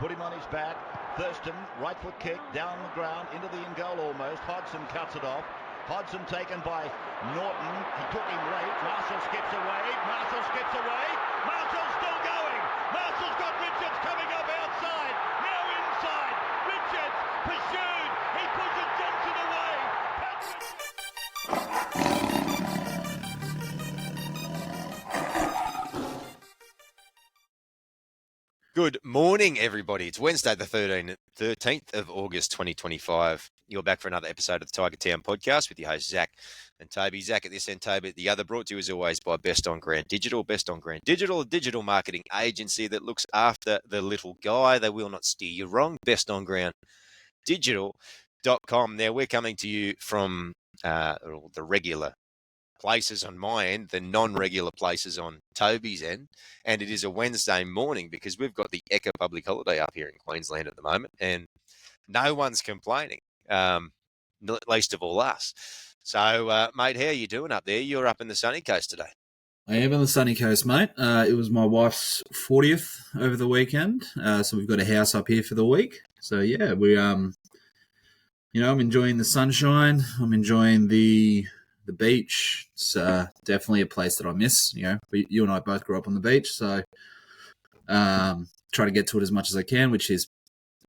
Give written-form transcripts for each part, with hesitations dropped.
put him on his back. Thurston, right foot kick, down the ground, into the in goal almost. Hodgson cuts it off. Hodgson taken by Norton. He took him late. Marshall skips away. Marshall's still going. Marshall's got Richards coming up outside. Now inside. Richards pursued. He pushes Johnson away. Good morning, everybody. It's Wednesday, the 13th of August, 2025. You're back for another episode of the Tiger Town podcast with your hosts, Zach and Toby. Zach at this end, Toby at the other, brought to you as always by Best on Ground Digital. Best on Ground Digital, a digital marketing agency that looks after the little guy. They will not steer you wrong. Best on Ground Digital.com. Now, we're coming to you from the regular places on my end, the non-regular places on Toby's end, and it is a Wednesday morning because we've got the Eka public holiday up here in Queensland at the moment, and no one's complaining, least of all us. So, mate, how are you doing up there? You're up in the sunny coast today. I am on the sunny coast, mate. It was my wife's 40th over the weekend, so we've got a house up here for the week. So yeah, we I'm enjoying the sunshine. I'm enjoying the beach. It's definitely a place that I miss. You and I both grew up on the beach, so try to get to it as much as I can, which is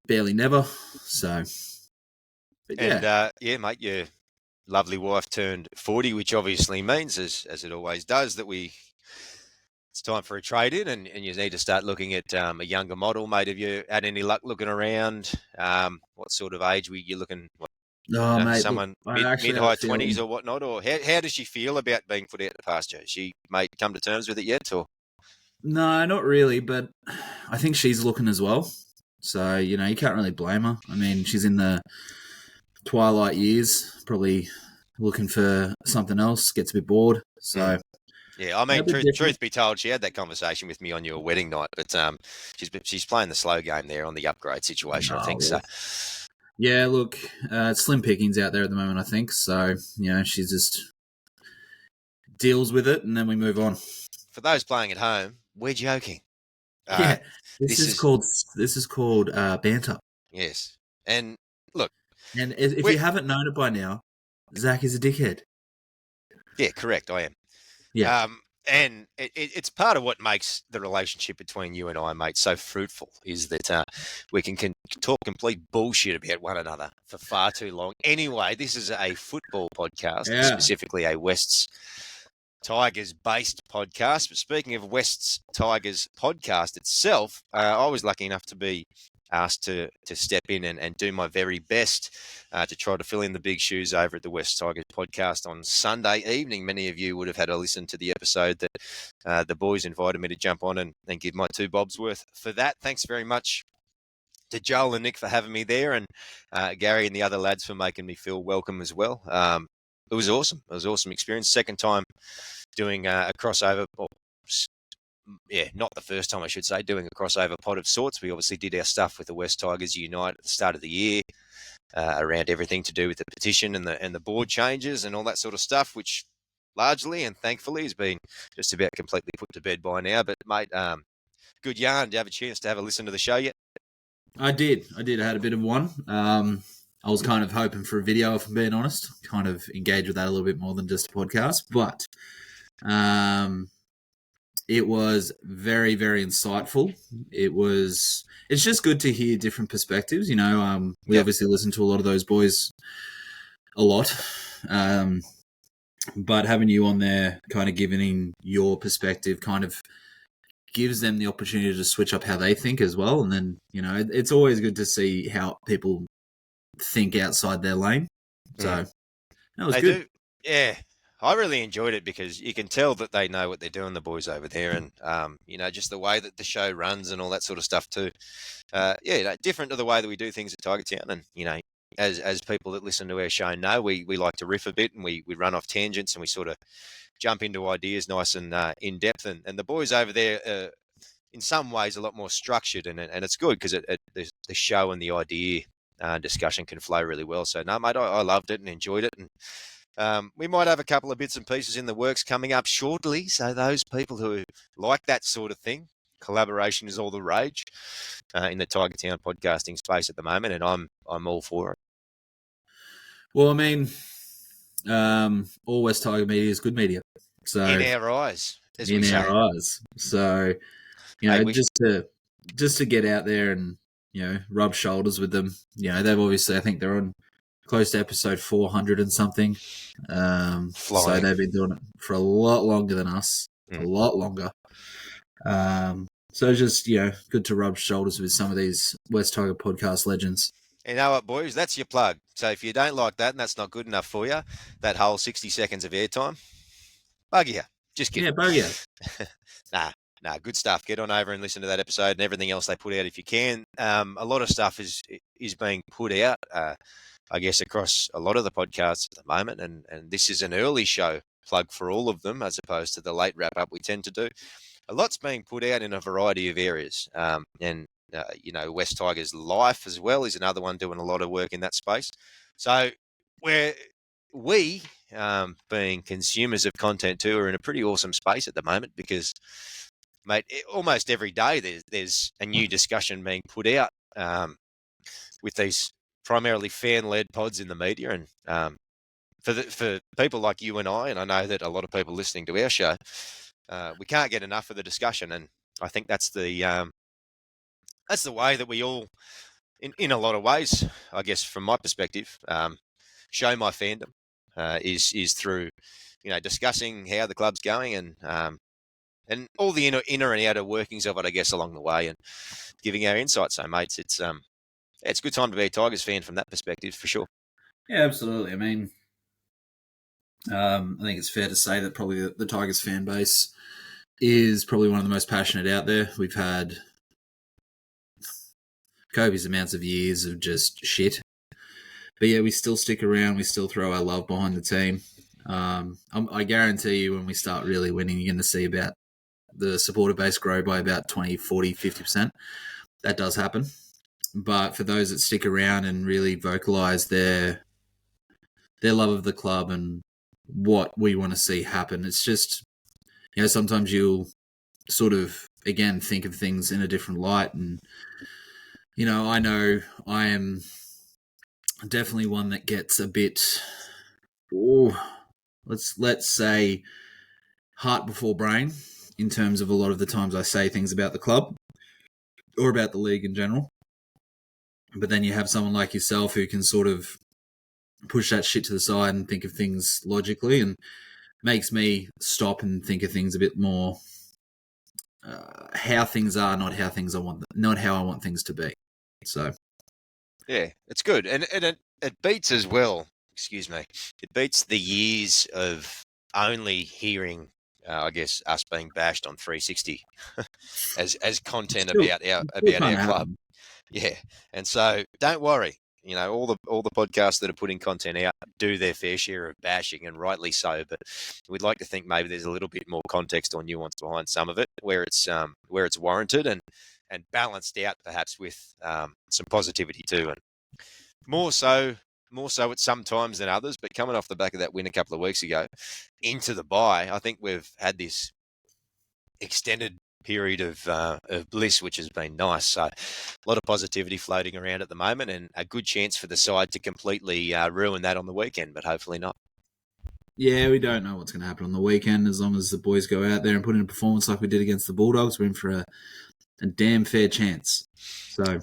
barely never. So, but yeah. And mate, your lovely wife turned 40, which obviously means, as it always does, that it's time for a trade-in, and you need to start looking at a younger model. Mate, have you had any luck looking around? What sort of age were you looking? Mate, someone mid-high 20s or whatnot? Or how does she feel about being put out to pasture? Has she come to terms with it yet? Or no, not really, but I think she's looking as well. So, you can't really blame her. I mean, she's in the twilight years, probably looking for something else, gets a bit bored. So, yeah, I mean, truth be told, she had that conversation with me on your wedding night, but she's playing the slow game there on the upgrade situation, I think. Yeah. So, yeah, look, slim pickings out there at the moment, I think. So, she just deals with it, and then we move on. For those playing at home, we're joking. Yeah, this is called Banter. Yes, and look, and if you haven't known it by now, Zach is a dickhead. Yeah, correct. I am. Yeah. And it's part of what makes the relationship between you and I, mate, so fruitful is that we can talk complete bullshit about one another for far too long. Anyway, this is a football podcast, specifically a Wests Tigers-based podcast. But speaking of Wests Tigers podcast itself, I was lucky enough to be asked to step in and do my very best to try to fill in the big shoes over at the West Tigers podcast on Sunday evening. Many of you would have had a listen to the episode that the boys invited me to jump on and give my 2 bobs worth for that. Thanks very much to Joel and Nick for having me there, and Gary and the other lads for making me feel welcome as well. It was awesome. It was an awesome experience. Second time doing a crossover, not the first time, I should say, doing a crossover pod of sorts. We obviously did our stuff with the West Tigers Unite at the start of the year around everything to do with the petition and the board changes and all that sort of stuff, which largely and thankfully has been just about completely put to bed by now. But, mate, good yarn. Did you have a chance to have a listen to the show yet? I did. I had a bit of one. I was kind of hoping for a video, if I'm being honest, kind of engage with that a little bit more than just a podcast. But it was very, very insightful. It's just good to hear different perspectives. We obviously listen to a lot of those boys a lot. But having you on there kind of giving your perspective kind of gives them the opportunity to switch up how they think as well. And then, it's always good to see how people think outside their lane. So that was good. Yeah. I really enjoyed it because you can tell that they know what they're doing, the boys over there, and just the way that the show runs and all that sort of stuff too. Different to the way that we do things at Tiger Town, and as people that listen to our show know, we like to riff a bit and we run off tangents and we sort of jump into ideas nice and in depth. And the boys over there, in some ways, a lot more structured, and it's good because the show and the idea discussion can flow really well. So no, mate, I loved it and enjoyed it. And we might have a couple of bits and pieces in the works coming up shortly. So those people who like that sort of thing, collaboration is all the rage in the Tiger Town podcasting space at the moment, and I'm all for it. Well, I mean, all West Tiger media is good media. So In our eyes, as we in say. our eyes. So, you know, Hey, just to get out there and, you know, rub shoulders with them. You know, they've obviously, I think they're on close to episode 400 and something. So Flying. they've been doing it for a lot longer than us, a lot longer. So it's just, you know, good to rub shoulders with some of these West Tiger podcast legends. You know what, boys? That's your plug. So if you don't like that and that's not good enough for you, that whole 60 seconds of airtime, bug you. Just kidding. Yeah, bugger. Nah, good stuff. Get on over and listen to that episode and everything else they put out if you can. A lot of stuff is being put out, I guess, across a lot of the podcasts at the moment. And this is an early show plug for all of them as opposed to the late wrap-up we tend to do. A lot's being put out in a variety of areas. You know, West Tigers Life as well is another one doing a lot of work in that space. So we, being consumers of content too, are in a pretty awesome space at the moment because, mate, almost every day there's a new discussion being put out with these primarily fan-led pods in the media. And for people like you and I know that a lot of people listening to our show, we can't get enough of the discussion. And I think that's the way that we all, in a lot of ways, I guess, from my perspective, show my fandom is through, you know, discussing how the club's going and all the inner and outer workings of it, I guess, along the way, and giving our insights. So, mates, it's a good time to be a Tigers fan from that perspective, for sure. Yeah, absolutely. I mean, I think it's fair to say that probably the Tigers fan base is probably one of the most passionate out there. We've had copious amounts of years of just shit. But yeah, we still stick around. We still throw our love behind the team. I guarantee you when we start really winning, you're going to see about the supporter base grow by about 20, 40, 50%. That does happen. But for those that stick around and really vocalise their love of the club and what we want to see happen, it's just, you know, sometimes you'll sort of, again, think of things in a different light. And, you know I am definitely one that gets a bit, let's say, heart before brain in terms of a lot of the times I say things about the club or about the league in general. But then you have someone like yourself who can sort of push that shit to the side and think of things logically, and makes me stop and think of things a bit more how things are, not how I want things to be. So yeah, it's good, and it beats as well. Excuse me, it beats the years of only hearing, I guess, us being bashed on 360 as content about our club. Yeah, and so don't worry. You know, all the podcasts that are putting content out do their fair share of bashing, and rightly so. But we'd like to think maybe there's a little bit more context or nuance behind some of it, where it's warranted and balanced out, perhaps with some positivity too, and more so at some times than others. But coming off the back of that win a couple of weeks ago into the bye, I think we've had this extended period of bliss, which has been nice. So a lot of positivity floating around at the moment, and a good chance for the side to completely ruin that on the weekend, but hopefully not. Yeah, we don't know what's going to happen on the weekend. As long as the boys go out there and put in a performance like we did against the Bulldogs, we're in for a damn fair chance. So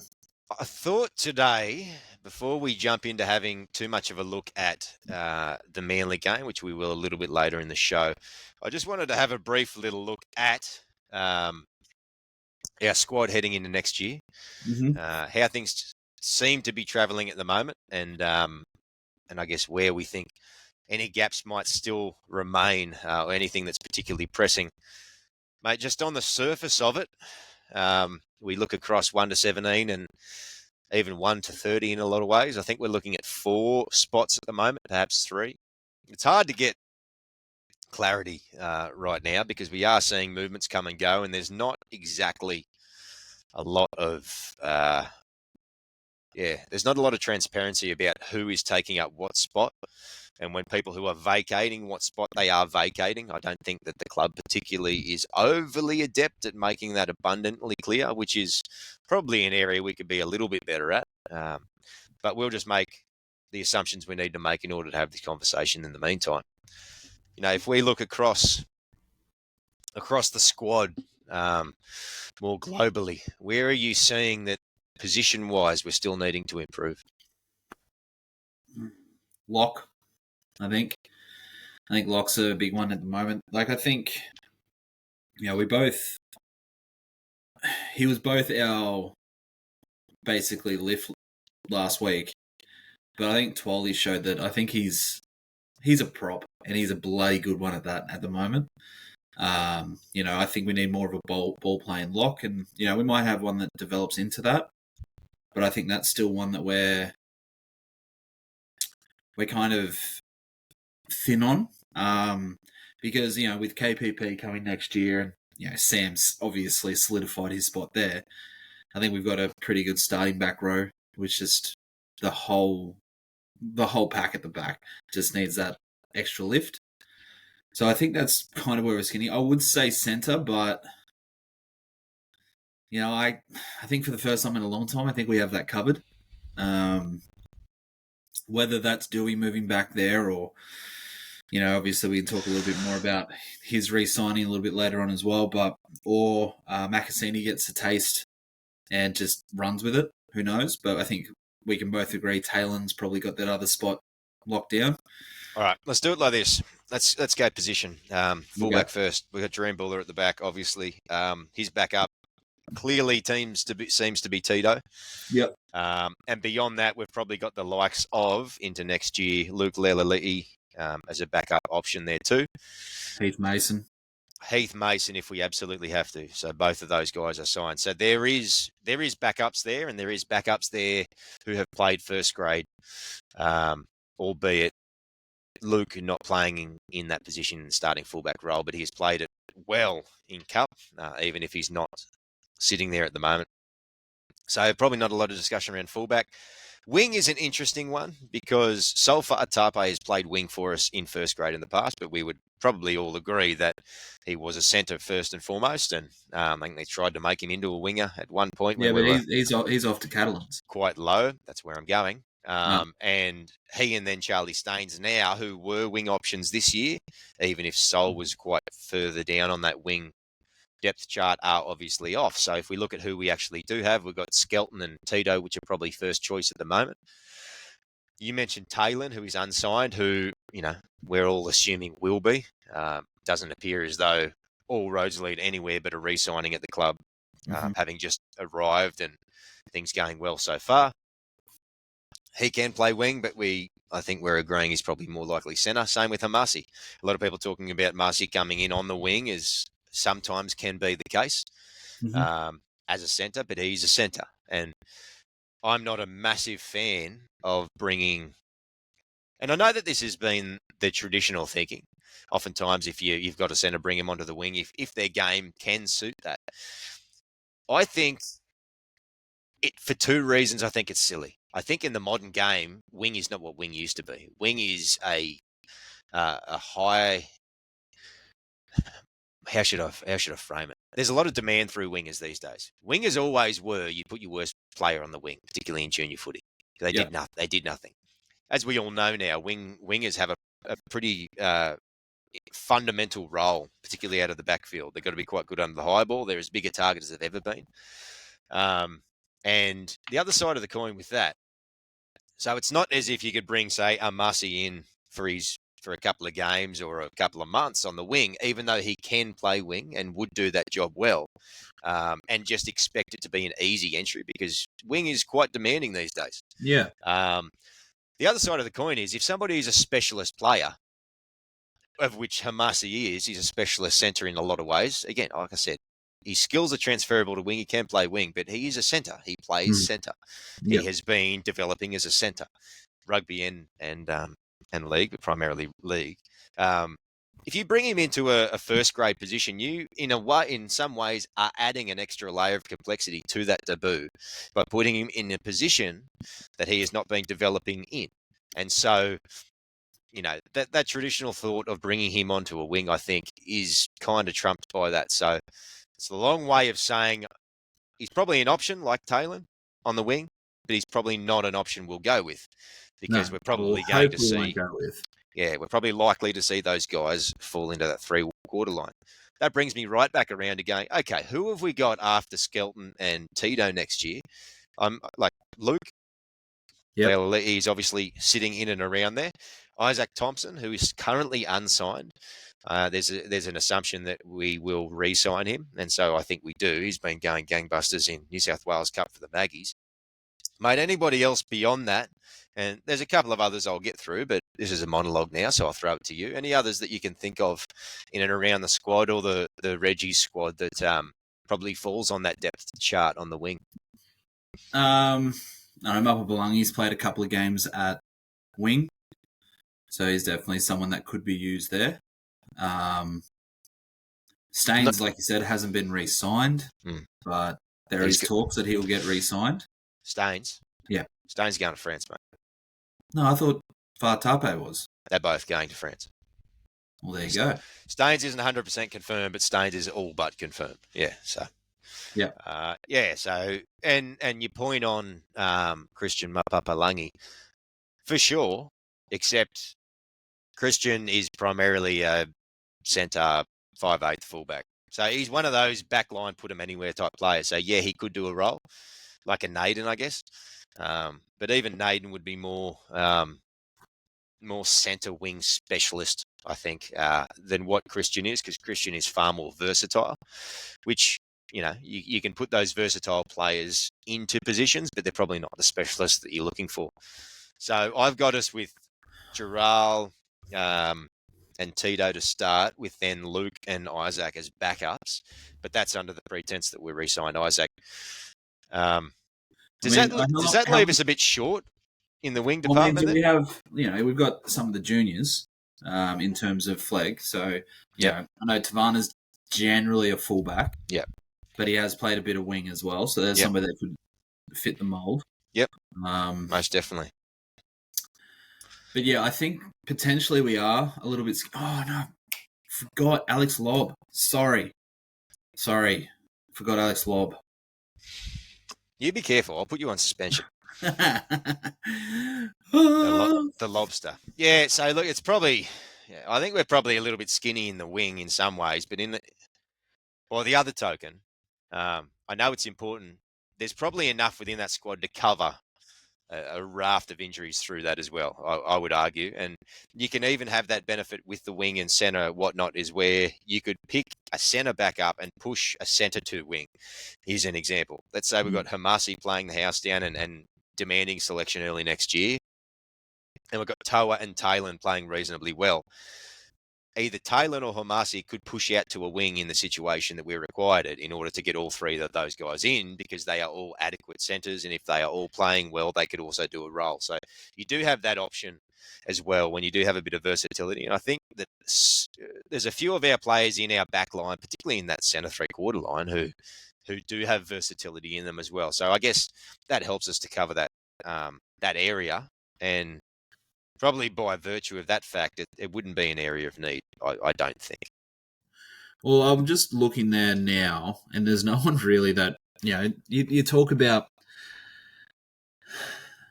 I thought today, before we jump into having too much of a look at the Manly game, which we will a little bit later in the show, I just wanted to have a brief little look at our squad heading into next year, how things seem to be travelling at the moment, and I guess where we think any gaps might still remain, or anything that's particularly pressing. Mate, just on the surface of it, we look across 1 to 17 and even 1 to 30 in a lot of ways. I think we're looking at 4 spots at the moment, perhaps 3. It's hard to get clarity right now because we are seeing movements come and go, and there's not exactly a lot of there's not a lot of transparency about who is taking up what spot. And when people who are vacating what spot they are vacating, I don't think that the club particularly is overly adept at making that abundantly clear, which is probably an area we could be a little bit better at. But we'll just make the assumptions we need to make in order to have this conversation in the meantime. If we look across the squad more globally, where are you seeing that position-wise we're still needing to improve? Lock, I think. I think Lock's a big one at the moment. Like, I think, he was both our basically lift last week, but I think Twally showed that I think he's a prop, and he's a bloody good one at that at the moment. I think we need more of a ball playing lock, and we might have one that develops into that, but I think that's still one that we're kind of thin on, because with KPP coming next year, and Sam's obviously solidified his spot there. I think we've got a pretty good starting back row, which just the whole pack at the back just needs that extra lift. So I think that's kind of where we're skinny. I would say centre, but I think for the first time in a long time, I think we have that covered. Whether that's Dewey moving back there, or obviously we can talk a little bit more about his re-signing a little bit later on as well, or Makasini gets a taste and just runs with it. Who knows? But I think we can both agree Taylor's probably got that other spot locked down. All right, let's do it like this. Let's go position. Fullback first. We've got Dream Buller at the back, obviously. His backup clearly seems to be Tito. Yep. And beyond that, we've probably got the likes of, into next year, Luke Lelali'i as a backup option there too. Heath Mason, if we absolutely have to. So both of those guys are signed. So there is backups there, and there is backups there who have played first grade, albeit Luke not playing in that position in the starting fullback role, but he's played it well in Cup, even if he's not sitting there at the moment. So probably not a lot of discussion around fullback. Wing is an interesting one because Sulfa Atape has played wing for us in first grade in the past, but we would probably all agree that he was a centre first and foremost, and I think they tried to make him into a winger at one point. Yeah, but he's off to Catalans. Quite low. That's where I'm going. And he and then Charlie Staines now, who were wing options this year, even if Sol was quite further down on that wing depth chart, are obviously off. So if we look at who we actually do have, we've got Skelton and Tito, which are probably first choice at the moment. You mentioned Taylor, who is unsigned, who, we're all assuming will be. Doesn't appear as though all roads lead anywhere but a re-signing at the club, having just arrived and things going well so far. He can play wing, but I think we're agreeing he's probably more likely centre. Same with Hamasi. A lot of people talking about Marcy coming in on the wing is sometimes can be the case as a centre, but he's a centre. And I'm not a massive fan of bringing, and I know that this has been the traditional thinking. Oftentimes, if you've got a centre, bring him onto the wing if their game can suit that. I think for two reasons, I think it's silly. I think in the modern game, wing is not what wing used to be. Wing is a high. How should I frame it? There's a lot of demand through wingers these days. Wingers always were you put your worst player on the wing, particularly in junior footy. They did nothing. They did nothing. As we all know now, wingers have a pretty fundamental role, particularly out of the backfield. They've got to be quite good under the high ball. They're as big a target as they've ever been. And the other side of the coin with that, so it's not as if you could bring, say, a Mussy in for a couple of games or a couple of months on the wing, even though he can play wing and would do that job well, and just expect it to be an easy entry because wing is quite demanding these days. Yeah. The other side of the coin is if somebody is a specialist player, of which Hamasi is, he's a specialist centre in a lot of ways. Again, like I said, his skills are transferable to wing. He can play wing, but he is a centre. He plays centre. Yep. He has been developing as a centre, rugby and league, but primarily league. if you bring him into a first grade position, you in some ways are adding an extra layer of complexity to that debut by putting him in a position that he has not been developing in. And so, that traditional thought of bringing him onto a wing, I think, is kind of trumped by that. So it's a long way of saying he's probably an option like Taylor on the wing, but he's probably not an option we'll go with because No, we're probably hope going to we won't see. go with. Yeah, we're probably likely to see those guys fall into that 3-quarter line. That brings me right back around to going, okay, who have we got after Skelton and Tito next year? Like Luke. Yep. Well, he's obviously sitting in and around there. Isaac Thompson, who is currently unsigned. There's an assumption that we will re-sign him, and so I think we do. He's been going gangbusters in New South Wales Cup for the Maggies. Mate, anybody else beyond that? And there's a couple of others I'll get through, but this is a monologue now, so I'll throw it to you. Any others that you can think of in and around the squad or the Reggie squad that probably falls on that depth chart on the wing? I know Mapapalangi's played a couple of games at wing, so he's definitely someone that could be used there. Staines, like you said, hasn't been re-signed, but there is talks that he'll get re-signed. Staines? Yeah. Staines going to France, mate. No, I thought Fartape was. They're both going to France. Well, there you go. Staines isn't 100% confirmed, but Staines is all but confirmed. Yeah, so. Yeah. So, and your point on Christian Mapapalangi, for sure, except Christian is primarily a centre 5'8" fullback. So he's one of those backline put him anywhere type players. So yeah, he could do a role like a Naden, I guess. But even Naden would be more centre wing specialist, I think, than what Christian is, because Christian is far more versatile, which, you can put those versatile players into positions, but they're probably not the specialists that you're looking for. So I've got us with Giral and Tito to start, with then Luke and Isaac as backups, but that's under the pretense that we re-signed Isaac. Does that leave us a bit short in the wing department? We have, we've got some of the juniors in terms of flag. So, I know Tavana's generally a fullback. Yeah. But he has played a bit of wing as well. So there's somebody that could fit the mould. Yep. Most definitely. But yeah, I think potentially we are a little bit. Oh, no. Forgot Alex Lobb. Sorry. Forgot Alex Lobb. You be careful. I'll put you on suspension. The lobster. Yeah, so look, it's probably... Yeah, I think we're probably a little bit skinny in the wing in some ways, but the other token, I know it's important. There's probably enough within that squad to cover a raft of injuries through that as well, I would argue. And you can even have that benefit with the wing and centre, whatnot, is where you could pick a centre back up and push a centre to wing. Here's an example. Let's say we've got Hamasi playing the house down and demanding selection early next year. And we've got Toa and Taylor playing reasonably well. Either Taylor or Hamasi could push out to a wing in the situation that we're required it in order to get all three of those guys in, because they are all adequate centres, and if they are all playing well, they could also do a role. So you do have that option as well when you do have a bit of versatility. And I think that there's a few of our players in our back line, particularly in that centre 3-quarter line, who do have versatility in them as well. So I guess that helps us to cover that area, and probably by virtue of that fact, it wouldn't be an area of need, I don't think. Well, I'm just looking there now, and there's no one really that, you talk about,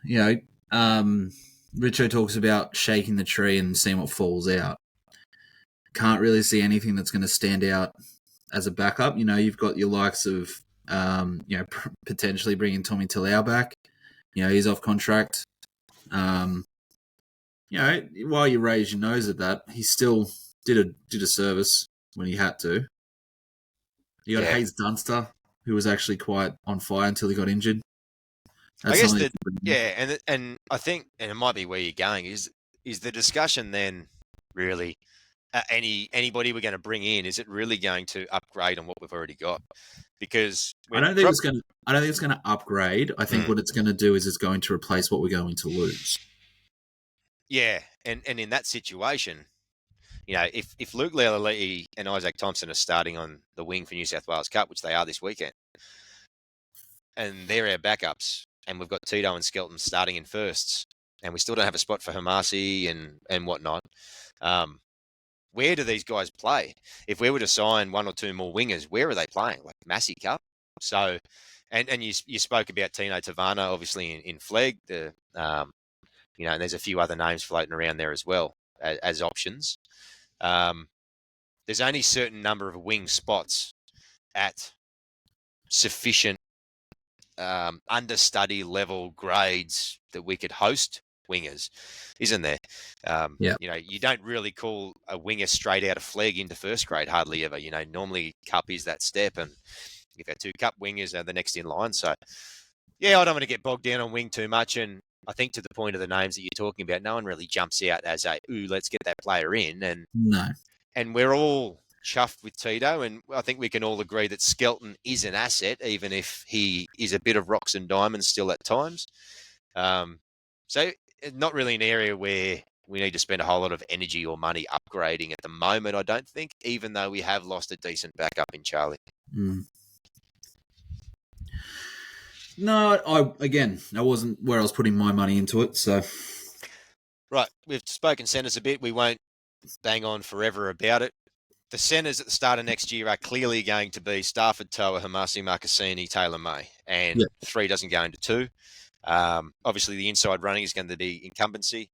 Richo talks about shaking the tree and seeing what falls out. Can't really see anything that's going to stand out as a backup. You've got your likes of, potentially bringing Tommy Talau back. He's off contract. While you raise your nose at that, he still did a service when he had to. You got Hayes Dunster, who was actually quite on fire until he got injured. I guess and I think, and it might be where you're going, is the discussion then really anybody we're going to bring in? Is it really going to upgrade on what we've already got? Because I don't think it's going to upgrade. I think what it's going to do is it's going to replace what we're going to lose. Yeah, and in that situation, if Luke Lealii and Isaac Thompson are starting on the wing for New South Wales Cup, which they are this weekend, and they're our backups, and we've got Tito and Skelton starting in firsts, and we still don't have a spot for Hamasi and whatnot. Where do these guys play? If we were to sign one or two more wingers, where are they playing? Like Massey Cup? So, and you spoke about Tino Tavana, obviously in Flegg. And there's a few other names floating around there as well as options. There's only a certain number of wing spots at sufficient understudy level grades that we could host wingers, isn't there? Yeah. You don't really call a winger straight out of Flegg into first grade, hardly ever. Normally Cup is that step, and you've had two Cup wingers are the next in line. So, yeah, I don't want to get bogged down on wing too much. And I think to the point of the names that you're talking about, no one really jumps out as let's get that player in. And No. And we're all chuffed with Tito, and I think we can all agree that Skelton is an asset, even if he is a bit of rocks and diamonds still at times. So not really an area where we need to spend a whole lot of energy or money upgrading at the moment, I don't think, even though we have lost a decent backup in Charlie. Mm. No, I wasn't where I was putting my money into it, so... Right, we've spoken centres a bit. We won't bang on forever about it. The centres at the start of next year are clearly going to be Stafford, Toa, Hamasi, Marcassini, Taylor May, and 3 doesn't go into 2. Obviously, the inside running is going to be incumbency.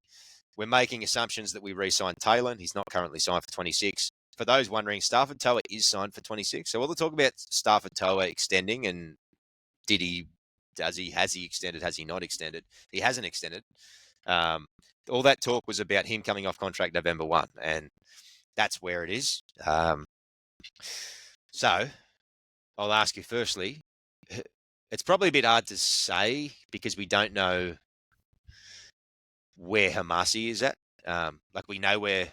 We're making assumptions that we re-sign Taylor. He's not currently signed for 26. For those wondering, Stafford Toa is signed for 26. So we'll talk about Stafford Toa extending and has he extended, has he not extended? He hasn't extended. All that talk was about him coming off contract November 1, and that's where it is. So I'll ask you firstly, it's probably a bit hard to say because we don't know where Hamasi is at. We know where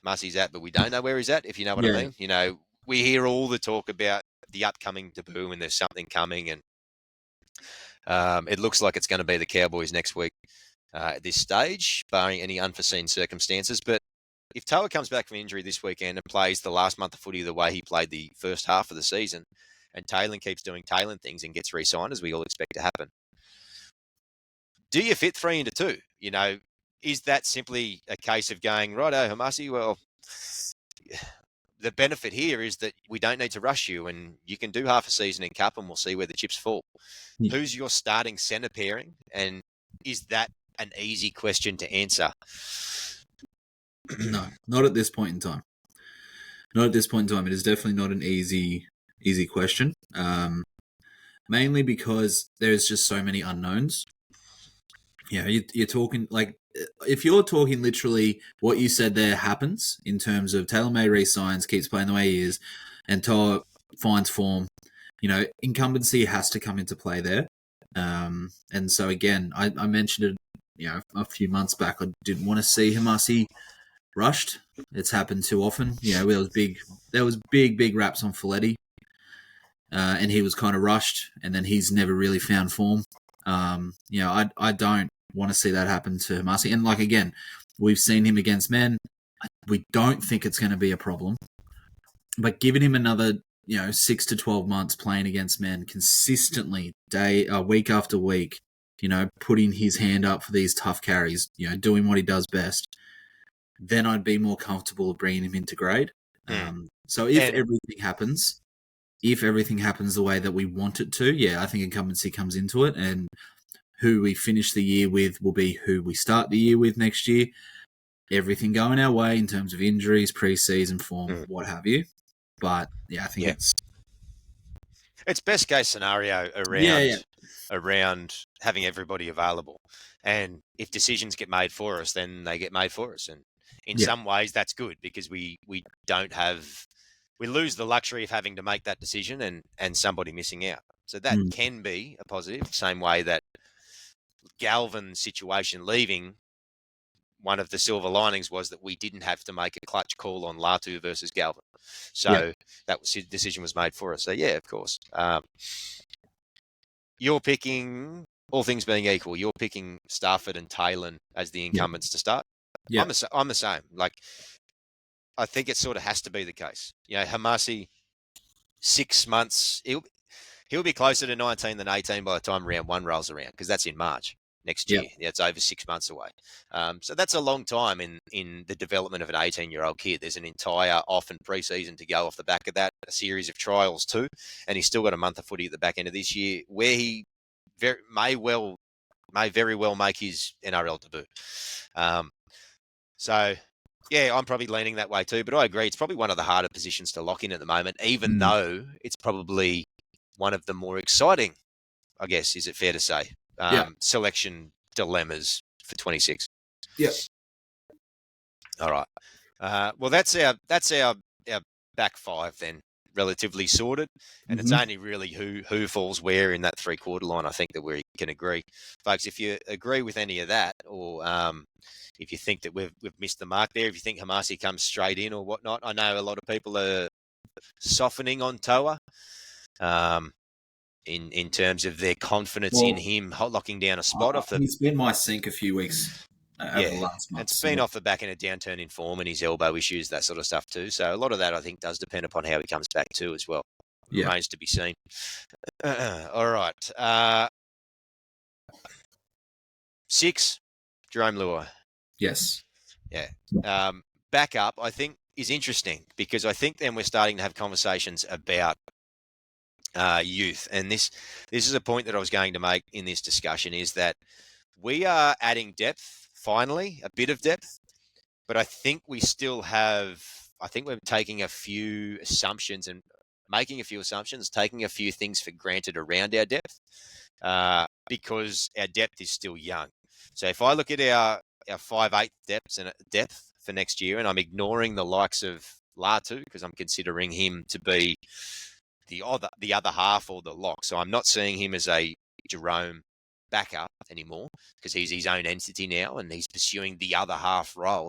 Hamasi's at, but we don't know where he's at, if you know what I mean. We hear all the talk about the upcoming debut and there's something coming, and it looks like it's going to be the Cowboys next week at this stage, barring any unforeseen circumstances. But if Toa comes back from injury this weekend and plays the last month of footy the way he played the first half of the season, and Taylor keeps doing Taylor things and gets re-signed, as we all expect to happen, do you fit 3 into 2? Is that simply a case of going, righto, Hamasi, well, the benefit here is that we don't need to rush you and you can do half a season in Cup and we'll see where the chips fall. Yeah. Who's your starting centre pairing? And is that an easy question to answer? No, not at this point in time. Not at this point in time. It is definitely not an easy question. Mainly because there's just so many unknowns. You're talking if you're talking literally what you said there happens in terms of Taylor May re-signs, keeps playing the way he is, and Toa finds form, incumbency has to come into play there. And so again, I mentioned it, a few months back. I didn't want to see Hamasi rushed. It's happened too often. There was big raps on Folletti, and he was kind of rushed, and then he's never really found form. I don't want to see that happen to Hamasi. And again, we've seen him against men. We don't think it's going to be a problem. But giving him another, 6 to 12 months playing against men consistently, week after week, putting his hand up for these tough carries, doing what he does best, then I'd be more comfortable bringing him into grade. So if everything happens the way that we want it to, I think incumbency comes into it, and who we finish the year with will be who we start the year with next year. Everything going our way in terms of injuries, pre-season form, what have you. But, I think it's best case scenario around having everybody available. And if decisions get made for us, then they get made for us. And in some ways, that's good because we lose the luxury of having to make that decision and somebody missing out. So that can be a positive, same way that Galvin's situation leaving, one of the silver linings was that we didn't have to make a clutch call on Latu versus Galvin. So that decision was made for us. So, of course. You're picking, all things being equal, you're picking Stafford and Taylor as the incumbents to start. Yeah. I'm the same. I think it sort of has to be the case. Hamasi, 6 months, he'll be closer to 19 than 18 by the time round one rolls around, because that's in March next year. Yeah, it's over 6 months away. So that's a long time in the development of an 18-year-old kid. There's an entire off and pre-season to go off the back of that, a series of trials too, and he's still got a month of footy at the back end of this year where he may very well make his NRL debut. So, yeah, I'm probably leaning that way too, but I agree. It's probably one of the harder positions to lock in at the moment, even though it's probably one of the more exciting, I guess, is it fair to say, selection dilemmas for 26. Yeah. All right. Well, that's our back five then, relatively sorted, and it's only really who falls where in that 3/4 line. I think that we can agree, folks. If you agree with any of that, or if you think that we've missed the mark there, if you think Hamasi comes straight in or whatnot, I know a lot of people are softening on Toa. In terms of their confidence in him locking down a spot off the. He's been my sink a few weeks over the last month. It's been off the back in a downturn in form and his elbow issues, that sort of stuff too. So a lot of that, I think, does depend upon how he comes back too as well. Remains to be seen. All right. 6, Jerome Luai. Yes. Yeah. Back up, I think, is interesting because I think then we're starting to have conversations about youth. And this is a point that I was going to make in this discussion, is that we are adding depth, finally, a bit of depth, but I think we still have, I think we're taking a few assumptions and making a few assumptions, taking a few things for granted around our depth because our depth is still young. So if I look at our 5'8" depth for next year, and I'm ignoring the likes of Latu because I'm considering him to be the other half or the lock. So I'm not seeing him as a Jerome backup anymore because he's his own entity now and he's pursuing the other half role.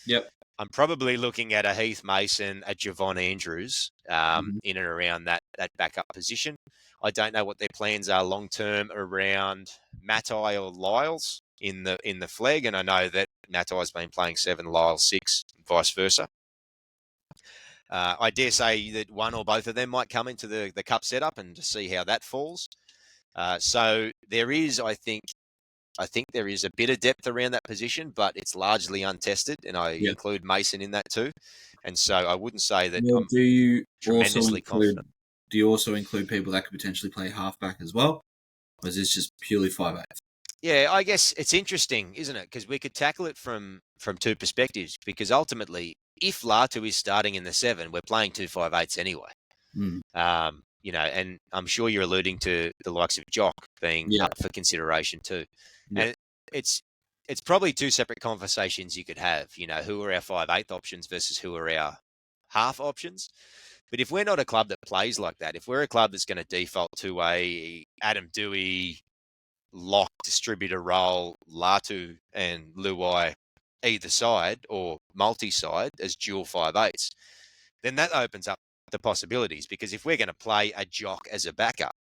Yep. I'm probably looking at a Heath Mason, a Javon Andrews in and around that backup position. I don't know what their plans are long term around Matai or Lyles in the flag, and I know that Matai's been playing 7, Lyles 6, vice versa. I dare say that one or both of them might come into the cup setup and to see how that falls. So there is, I think there is a bit of depth around that position, but it's largely untested, and I include Mason in that too. And so I wouldn't say that I'm tremendously confident. Do you also include people that could potentially play halfback as well? Or is this just purely 5'8"? Yeah, I guess it's interesting, isn't it? Because we could tackle it from two perspectives, because ultimately, if Latu is starting in the 7, we're playing 2 5'8s anyway. And I'm sure you're alluding to the likes of Jock being up for consideration too. And it's probably two separate conversations you could have, who are our 5'8" options versus who are our half options. But if we're not a club that plays like that, if we're a club that's going to default to a Adam Dewey lock distributor role, Latu and Luai either side or multi-side as dual 5'8s, then that opens up the possibilities, because if we're going to play a Jock as a backup,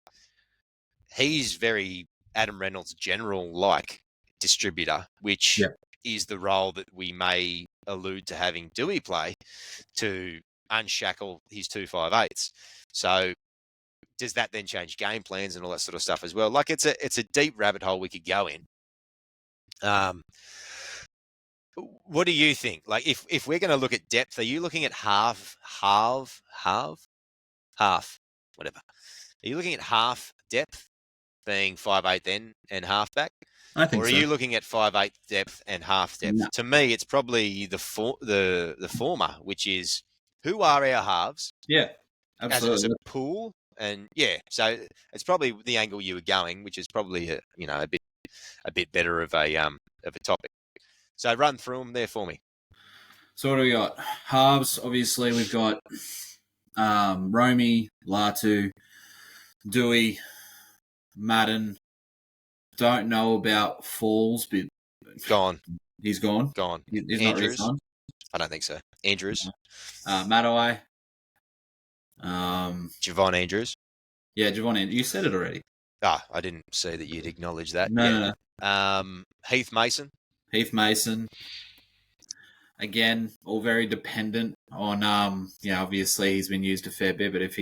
he's very Adam Reynolds general-like distributor, which is the role that we may allude to having Dewey play to unshackle his 2 5'8s. So does that then change game plans and all that sort of stuff as well? Like it's a deep rabbit hole we could go in. What do you think? Like if we're going to look at depth, are you looking at half, whatever? Are you looking at half depth being 5'8" then and half back? I think so. Or are you looking at 5'8" depth and half depth? No. To me, it's probably the former, which is who are our halves? Yeah, absolutely. As a pool, and so it's probably the angle you were going, which is probably a bit better of a topic. So run through them there for me. So what do we got? Halves, obviously, we've got Romy, Latu, Dewey, Madden. Don't know about Falls, but gone. He's gone. Gone. He's Andrews? not re-signed. I don't think so. Andrews. Matai. Javon Andrews. Yeah, Javon Andrews. You said it already. I didn't see that you'd acknowledge that. No. Heath Mason. Heath Mason. again, all very dependent on obviously he's been used a fair bit, but if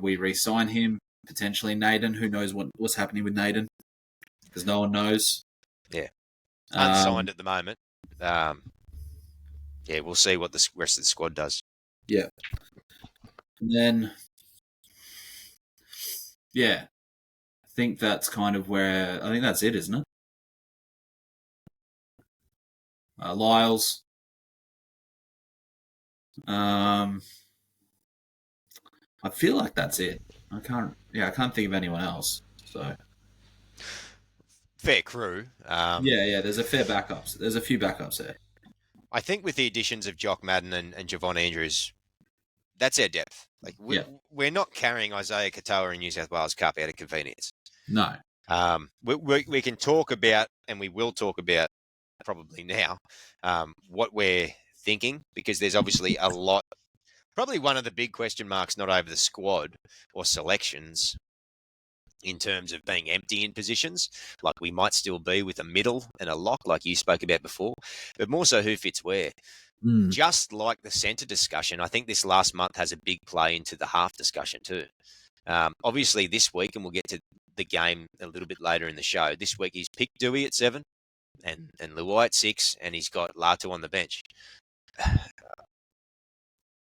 we re-sign him, potentially Naden, who knows what's happening with Naden, because no one knows. Yeah, unsigned at the moment. Yeah, we'll see what the rest of the squad does. Yeah. And then, yeah, I think that's kind of where, I think that's it, isn't it? Lyles. I feel like that's it. I can't think of anyone else. So fair crew. There's a few backups there. I think with the additions of Jock Madden and Javon Andrews, that's our depth. Like we're not carrying Isaiah Katoa in New South Wales Cup out of convenience. No. We can talk about, and we will talk about probably now, what we're thinking, because there's obviously a lot. Probably one of the big question marks, not over the squad or selections, in terms of being empty in positions, like we might still be with a middle and a lock, like you spoke about before, but more so who fits where. Just like the centre discussion, I think this last month has a big play into the half discussion too. Obviously this week, and we'll get to the game a little bit later in the show, this week he's picked Dewey at 7 and Luai at 6, and he's got Latu on the bench.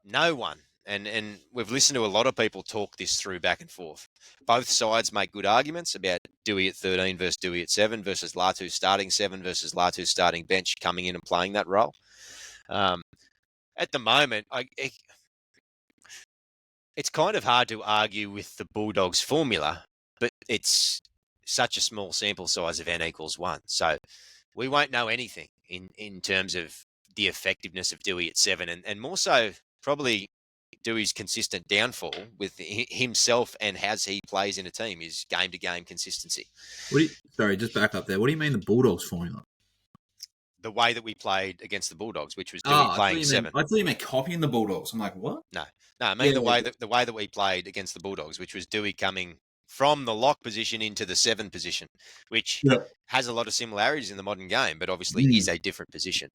No one, and we've listened to a lot of people talk this through back and forth. Both sides make good arguments about Dewey at 13 versus Dewey at 7 versus Latu starting 7 versus Latu starting bench, coming in and playing that role. At the moment, it's kind of hard to argue with the Bulldogs formula, but it's such a small sample size of n equals 1. So we won't know anything in terms of the effectiveness of Dewey at 7, and more so probably Dewey's consistent downfall with himself and as he plays in a team is game-to-game consistency. Sorry, just back up there. What do you mean the Bulldogs formula? The way that we played against the Bulldogs, which was Dewey playing 7. I thought you meant copying the Bulldogs. I'm like, what? No, I mean the way that we played against the Bulldogs, which was Dewey coming from the lock position into the 7 position, which has a lot of similarities in the modern game, but obviously is a different position.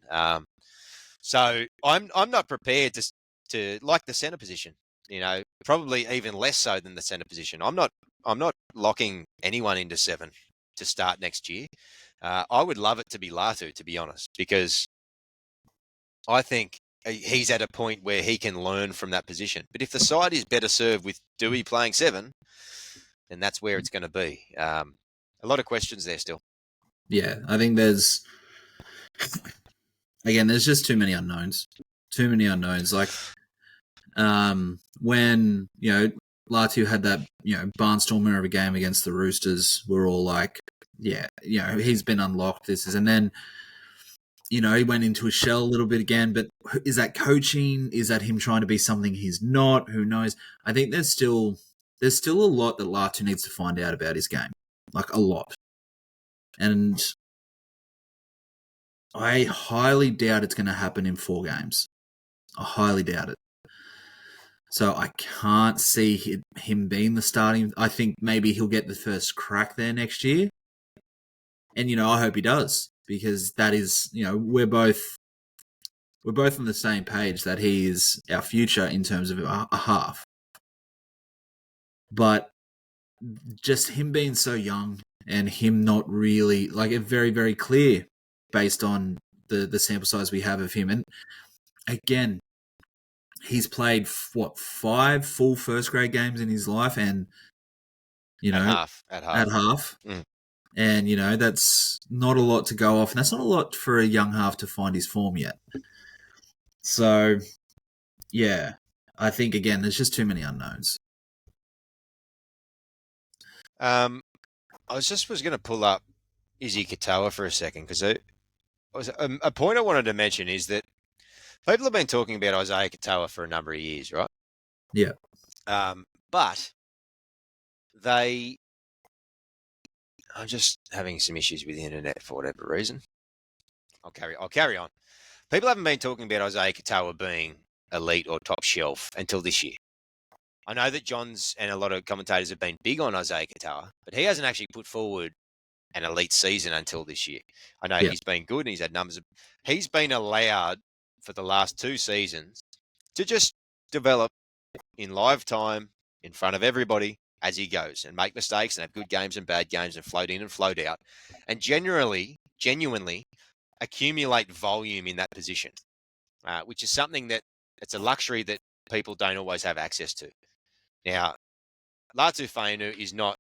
So I'm not prepared to like the centre position. Probably even less so than the centre position. I'm not locking anyone into 7 to start next year. I would love it to be Latu, to be honest, because I think he's at a point where he can learn from that position. But if the side is better served with Dewey playing 7, then that's where it's going to be. A lot of questions there still. Yeah, I think there's just too many unknowns. Like, when, Latu had that, barnstormer of a game against the Roosters, we're all like, he's been unlocked. And then, he went into a shell a little bit again, but is that coaching? Is that him trying to be something he's not? Who knows? I think there's still a lot that Latu needs to find out about his game. Like, a lot. And I highly doubt it's going to happen in 4 games. I highly doubt it. So I can't see him being the starting. I think maybe he'll get the first crack there next year. And, I hope he does, because that is, we're both on the same page that he is our future in terms of a half. But just him being so young and him not really, like, it's very, very clear based on the sample size we have of him. And again, he's played, 5 full first grade games in his life, and, at half. And, that's not a lot to go off. And that's not a lot for a young half to find his form yet. So, yeah, I think, again, there's just too many unknowns. I was going to pull up Izzy Katoa for a second, because a point I wanted to mention is that people have been talking about Isaiah Katoa for a number of years, right? Yeah. But I'm just having some issues with the internet for whatever reason. I'll carry on. People haven't been talking about Isaiah Katoa being elite or top shelf until this year. I know that Johns and a lot of commentators have been big on Isaiah Katoa, but he hasn't actually put forward an elite season until this year. I know he's been good and he's had numbers. He's been allowed for the last 2 seasons to just develop in live time in front of everybody as he goes and make mistakes and have good games and bad games and float in and float out and genuinely accumulate volume in that position, which is something that it's a luxury that people don't always have access to. Now, Latu Fainu is not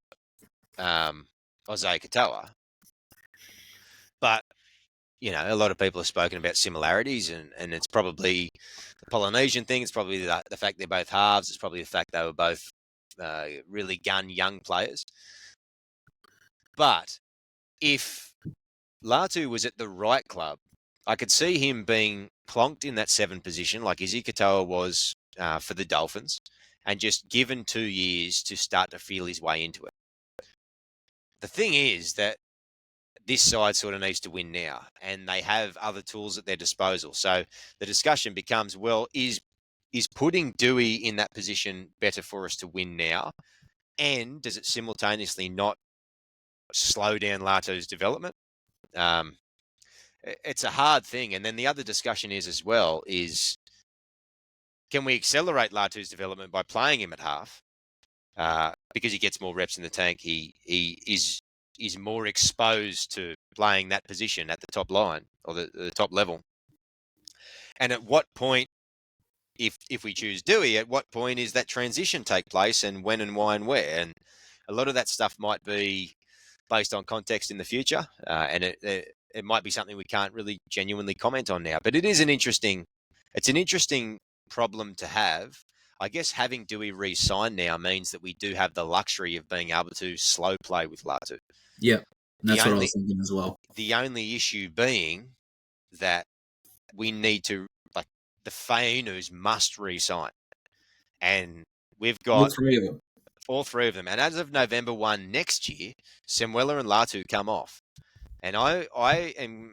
Isaiah Katoa, but a lot of people have spoken about similarities, and it's probably the Polynesian thing. It's probably the fact they're both halves. It's probably the fact they were both really young players. But if Latu was at the right club, I could see him being plonked in that 7 position like Izzy Katoa was for the Dolphins and just given 2 years to start to feel his way into it. The thing is that this side sort of needs to win now, and they have other tools at their disposal. So the discussion becomes, well, is putting Dewey in that position better for us to win now? And does it simultaneously not slow down Latu's development? It's a hard thing. And then the other discussion is can we accelerate Latu's development by playing him at half? Because he gets more reps in the tank. He is more exposed to playing that position at the top line or the top level. And at what point, if we choose Dewey, at what point is that transition take place, and when and why and where? And a lot of that stuff might be based on context in the future, and it might be something we can't really genuinely comment on now. But it's an interesting problem to have. I guess having Dewey re-signed now means that we do have the luxury of being able to slow play with Latu. Yeah, that's what I was thinking as well. The only issue being that we need to, the Fainus must re-sign. And we've got all three of them. And as of November 1 next year, Samuela and Latu come off. And I am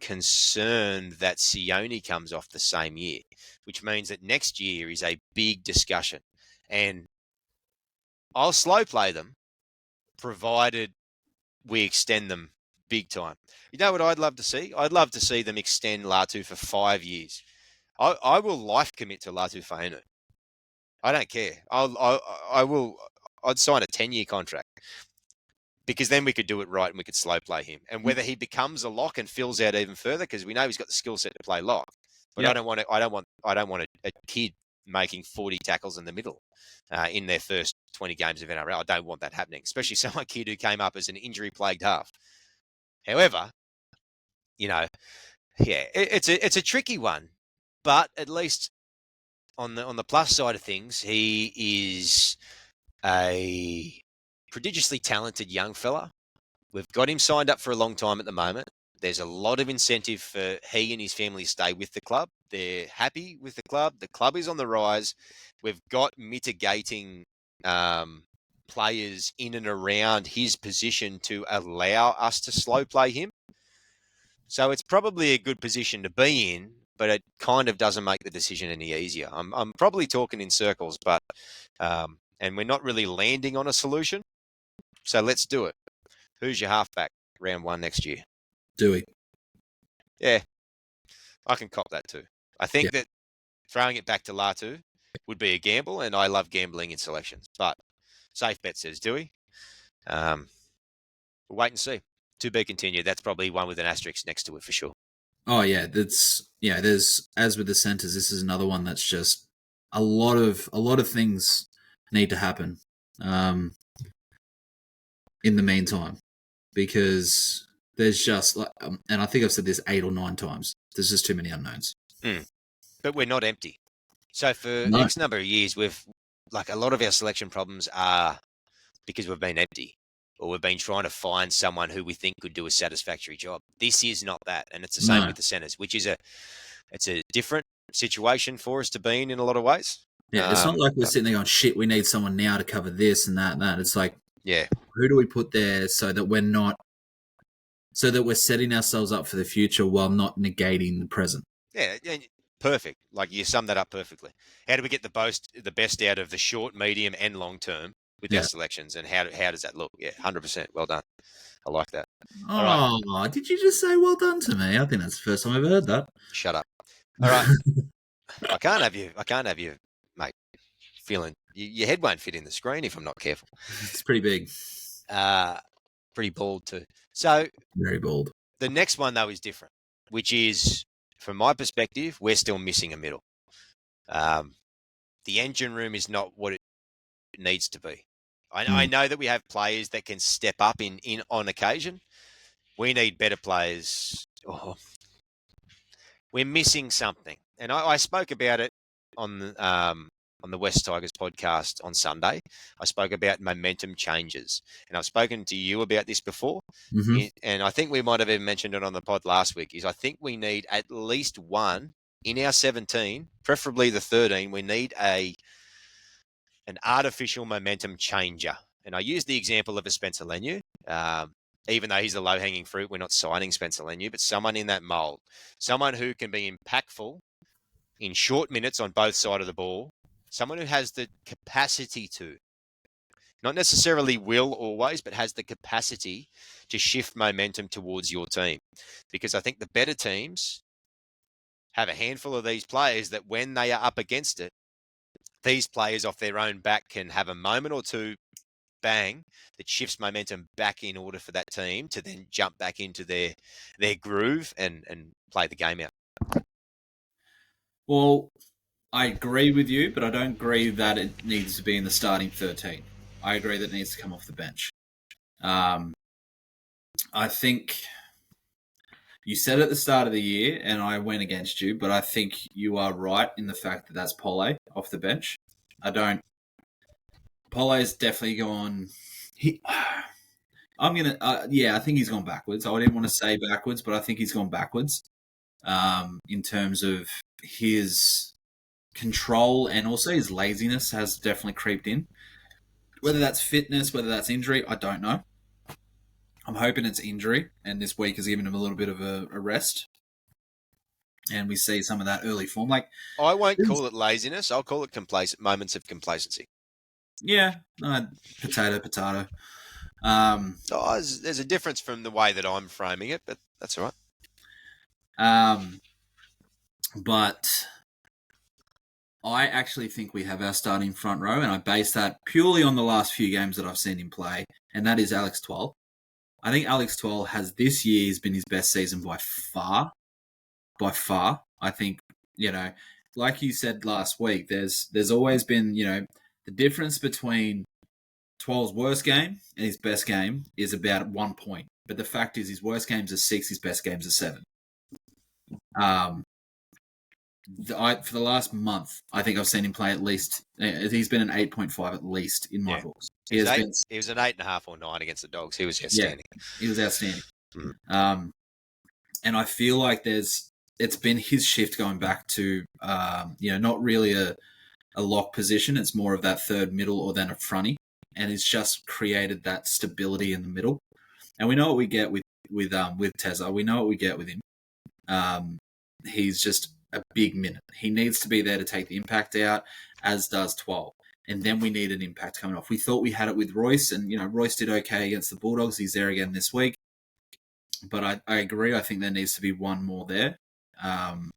concerned that Sione comes off the same year, which means that next year is a big discussion. And I'll slow play them, provided we extend them big time. You know what I'd love to see? I'd love to see them extend Latu for 5 years. I will life commit to Latu Fainu. I don't care. I'd sign a 10-year contract, because then we could do it right and we could slow play him. And whether he becomes a lock and fills out even further, because we know he's got the skill set to play lock. But I don't want a kid making 40 tackles in the middle in their first 20 games of NRL. I don't want that happening, especially some kid who came up as an injury-plagued half. However, it's a tricky one. But at least on the plus side of things, he is a prodigiously talented young fella. We've got him signed up for a long time at the moment. There's a lot of incentive for he and his family to stay with the club. They're happy with the club. The club is on the rise. We've got mitigating players in and around his position to allow us to slow play him. So it's probably a good position to be in, but it kind of doesn't make the decision any easier. I'm probably talking in circles, but and we're not really landing on a solution. So let's do it. Who's your halfback round 1 next year? Dewey. Yeah, I can cop that too. I think that throwing it back to Latu would be a gamble, and I love gambling in selections. But safe bet says Dewey. We'll wait and see. To be continued. That's probably one with an asterisk next to it for sure. Oh yeah, there's, as with the centers, this is another one that's just a lot of things need to happen in the meantime, because there's just and I think I've said this 8 or 9 times, there's just too many unknowns. But we're not empty. So for X number of years, we've a lot of our selection problems are because we've been empty, or we've been trying to find someone who we think could do a satisfactory job. This is not that, and it's the same with the centers, which is it's a different situation for us to be in a lot of ways. Yeah, it's not like we're sitting there going, shit, we need someone now to cover this and that and that. It's like, who do we put there so that we're setting ourselves up for the future while not negating the present? Yeah, perfect. You summed that up perfectly. How do we get the best out of the short, medium, and long term with our selections, and how does that look? Yeah, 100%. Well done. I like that. Oh, right. Did you just say well done to me? I think that's the first time I've heard that. Shut up. All right. I can't have you, mate, feeling your head won't fit in the screen if I'm not careful. It's pretty big. Pretty bald too. So Very bald. the next one though is different, which is, from my perspective, we're still missing a middle. The engine room is not what it needs to be. I know that we have players that can step up in on occasion. We need better players. Oh, we're missing something, and I spoke about it on the West Tigers podcast on Sunday. I spoke about momentum changes, and I've spoken to you about this before. Mm-hmm. And I think we might have even mentioned it on the pod last week. Is I think we need at least one in our 17, preferably the 13. We need an artificial momentum changer. And I use the example of a Spencer Leniu. Even though he's the low-hanging fruit, we're not signing Spencer Leniu, but someone in that mould, someone who can be impactful in short minutes on both sides of the ball, someone who has the capacity to, not necessarily will always, but has the capacity to shift momentum towards your team. Because I think the better teams have a handful of these players that when they are up against it, these players off their own back can have a moment or two, bang, that shifts momentum back in order for that team to then jump back into their groove and play the game out. Well, I agree with you, but I don't agree that it needs to be in the starting 13. I agree that it needs to come off the bench. I think you said at the start of the year, and I went against you, but I think you are right in the fact that that's Pole off the bench. Pole's definitely gone. I think he's gone backwards. I didn't want to say backwards, but I think he's gone backwards in terms of his control, and also his laziness has definitely creeped in. Whether that's fitness, whether that's injury, I don't know. I'm hoping it's injury, and this week has given him a little bit of a rest, and we see some of that early form. Like, I won't call it laziness. I'll call it moments of complacency. Yeah, potato. There's a difference from the way that I'm framing it, but that's all right. But I actually think we have our starting front row, and I base that purely on the last few games that I've seen him play, and that is Alex Twal. I think Alex Twal has this year's been his best season by far. By far. I think, like you said last week, there's always been, the difference between Twal's worst game and his best game is about 1 point. But the fact is his worst games are 6, his best games are 7. For the last month, I think I've seen him play at least. He's been an 8.5 at least in my books. He was an 8.5 or 9 against the Dogs. He was outstanding. Yeah, he was outstanding. Mm. And I feel like it's been his shift going back to not really a lock position. It's more of that third middle or then a fronty, and it's just created that stability in the middle. And we know what we get with Tezza. We know what we get with him. He's just a big minute. He needs to be there to take the impact out, as does Twal. And then we need an impact coming off. We thought we had it with Royce, and Royce did okay against the Bulldogs. He's there again this week. But I agree. I think there needs to be one more there. And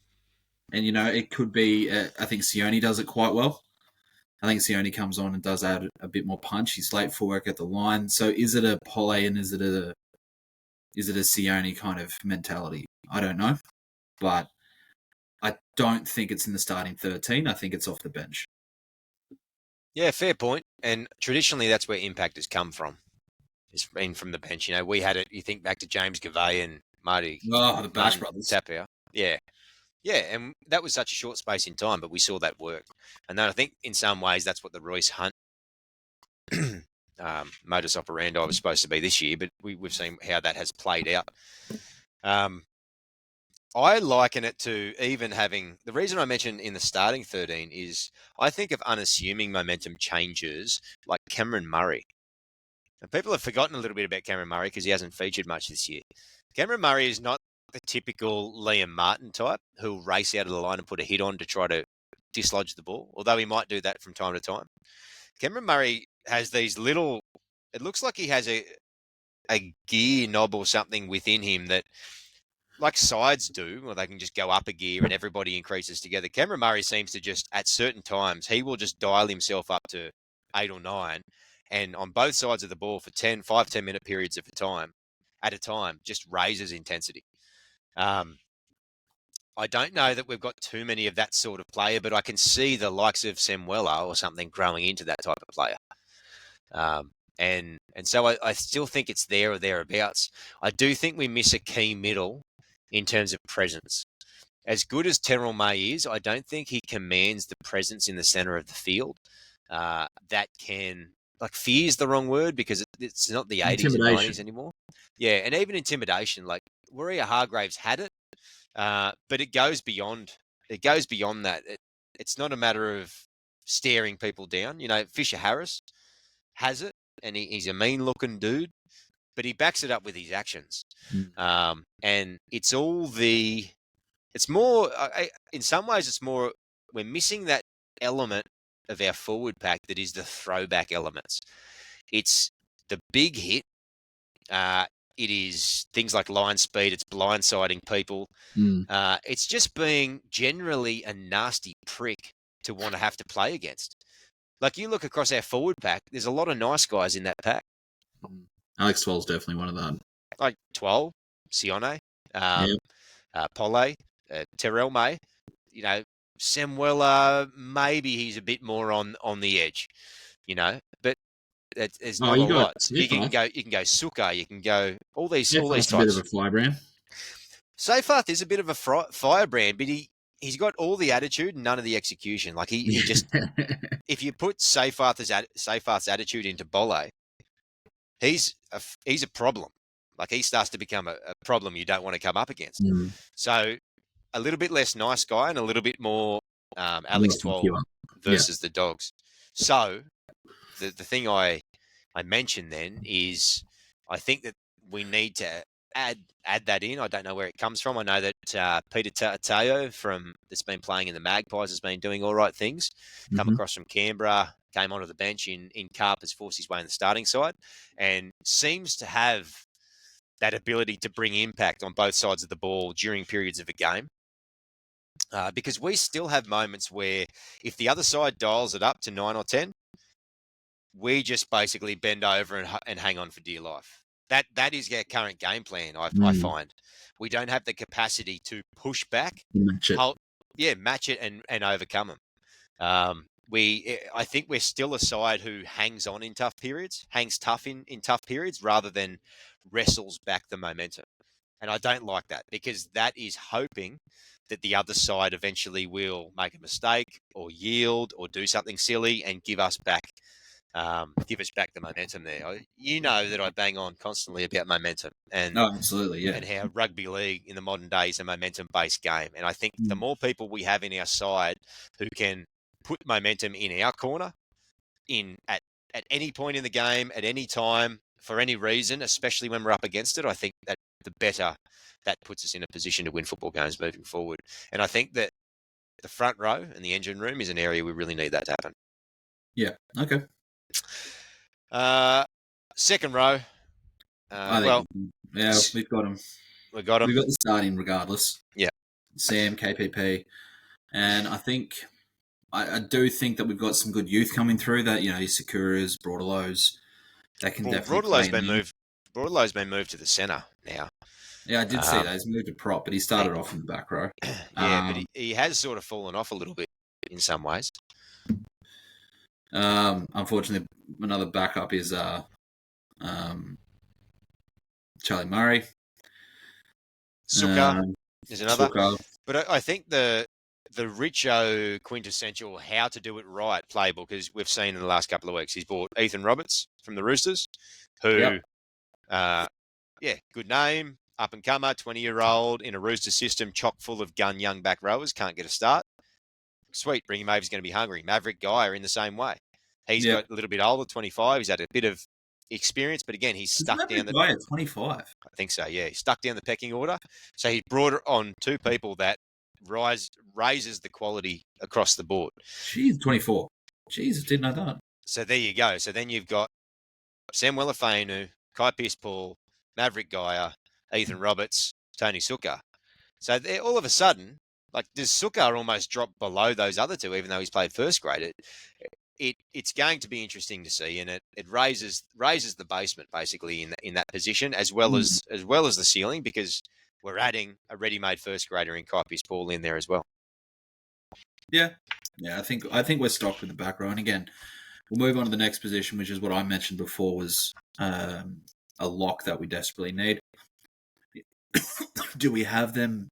it could be. I think Sione does it quite well. I think Sione comes on and does add a bit more punch. He's late for work at the line. So is it a Pole and is it a Sione kind of mentality? I don't know, but I don't think it's in the starting 13. I think it's off the bench. Yeah, fair point. And traditionally, that's where impact has come from. It's been from the bench. We had it. You think back to James Gavay and Marty. Oh, the Bash Brothers. Tapia. Yeah. Yeah, and that was such a short space in time, but we saw that work. And then I think in some ways that's what the Royce Hunt modus operandi was supposed to be this year, but we've seen how that has played out. I liken it to even having – the reason I mentioned in the starting 13 is I think of unassuming momentum changes like Cameron Murray. And people have forgotten a little bit about Cameron Murray because he hasn't featured much this year. Cameron Murray is not the typical Liam Martin type who'll race out of the line and put a hit on to try to dislodge the ball, although he might do that from time to time. Cameron Murray has these little – it looks like he has a gear knob or something within him that like sides do, or they can just go up a gear and everybody increases together. Cameron Murray seems to just, at certain times, he will just dial himself up to 8 or 9, and on both sides of the ball for 5-10 minute periods at a time, just raises intensity. I don't know that we've got too many of that sort of player, but I can see the likes of Samuela or something growing into that type of player. And so I still think it's there or thereabouts. I do think we miss a key middle in terms of presence. As good as Terrell May is, I don't think he commands the presence in the centre of the field that can, like, fear is the wrong word because it's not the 80s and 90s anymore. Yeah, and even intimidation, like Warrior Hargraves had it, but it goes beyond. It goes beyond that. It's not a matter of staring people down. You know, Fisher Harris has it, and he's a mean-looking dude, but he backs it up with his actions. And it's all it's more, in some ways, it's more, we're missing that element of our forward pack that is the throwback elements. It's the big hit. It is things like line speed. It's blindsiding people. It's just being generally a nasty prick to want to have to play against. Like, you look across our forward pack, there's a lot of nice guys in that pack. Alex Twell's definitely one of them. Like Twell, Sione, Pole, Terrell May. You know, Samuela, maybe he's a bit more on the edge, you know, but there's not a lot. You can go Suka, you can go all these types. A bit of a firebrand. Seyfarth is a bit of a firebrand, but he's got all the attitude and none of the execution. Like he just, if you put Seyfarth's attitude into Bolle, he's a problem. Like, he starts to become a problem you don't want to come up against. So a little bit less nice guy and a little bit more Alex Twell versus the Dogs. So the thing I mentioned then is, I think that we need to add that in. I don't know where it comes from. I know that Peter Tateo that's been playing in the Magpies has been doing all right things. Come across from Canberra, came onto the bench in Carp, has forced his way in the starting side, and seems to have that ability to bring impact on both sides of the ball during periods of a game. Because we still have moments where, if the other side dials it up to 9 or 10, we just basically bend over and hang on for dear life. That is our current game plan, I find. We don't have the capacity to push back, match it and overcome them. I think we're still a side who hangs on in tough periods, hangs tough in tough periods, rather than wrestles back the momentum. And I don't like that, because that is hoping that the other side eventually will make a mistake or yield or do something silly and give us back the momentum there. You know that I bang on constantly about momentum, and absolutely, yeah, and how rugby league in the modern day is a momentum-based game. And I think the more people we have in our side who can put momentum in our corner, at any point in the game, at any time, for any reason, especially when we're up against it, I think that the better that puts us in a position to win football games moving forward. And I think that the front row and the engine room is an area we really need that to happen. Yeah. Okay. Second row. We've got them. We've got the starting regardless. Yeah. Sam, KPP. And I think, I do think that we've got some good youth coming through that, your Sakuras, Broadalows, that can definitely play. Broadalow's been moved to the centre now. Yeah, I did see that. He's moved to prop, but he started off in the back row. Yeah, but he has sort of fallen off a little bit in some ways. Unfortunately, another backup is Charlie Murray. Suka is another. But I think the Richo quintessential how to do it right playbook, as we've seen in the last couple of weeks. He's bought Ethan Roberts from the Roosters, who, good name, up and comer, 20-year-old in a Rooster system, chock full of gun young back rowers, can't get a start. Sweet, bring him over, he's going to be hungry. Maverick Guy are in the same way. He's got a little bit older, 25. He's had a bit of experience, but again, he's stuck down the... Guy at 25? I think so, yeah. He's stuck down the pecking order. So he's brought on two people that raises the quality across the board. Jeez, 24. Jeez, I didn't know that. So there you go. So then you've got Samuela Fainu, Kai Pearce-Paul, Maverick Guy, Ethan Roberts, Tony Suka. So all of a sudden, like, does Sukar almost drop below those other two, even though he's played first grade? It's going to be interesting to see, and it raises the basement basically in that position, as well as the ceiling, because we're adding a ready-made first grader in Kaipi's Paul in there as well. Yeah. I think we're stocked with the back row. And again, we'll move on to the next position, which is what I mentioned before was a lock that we desperately need. Do we have them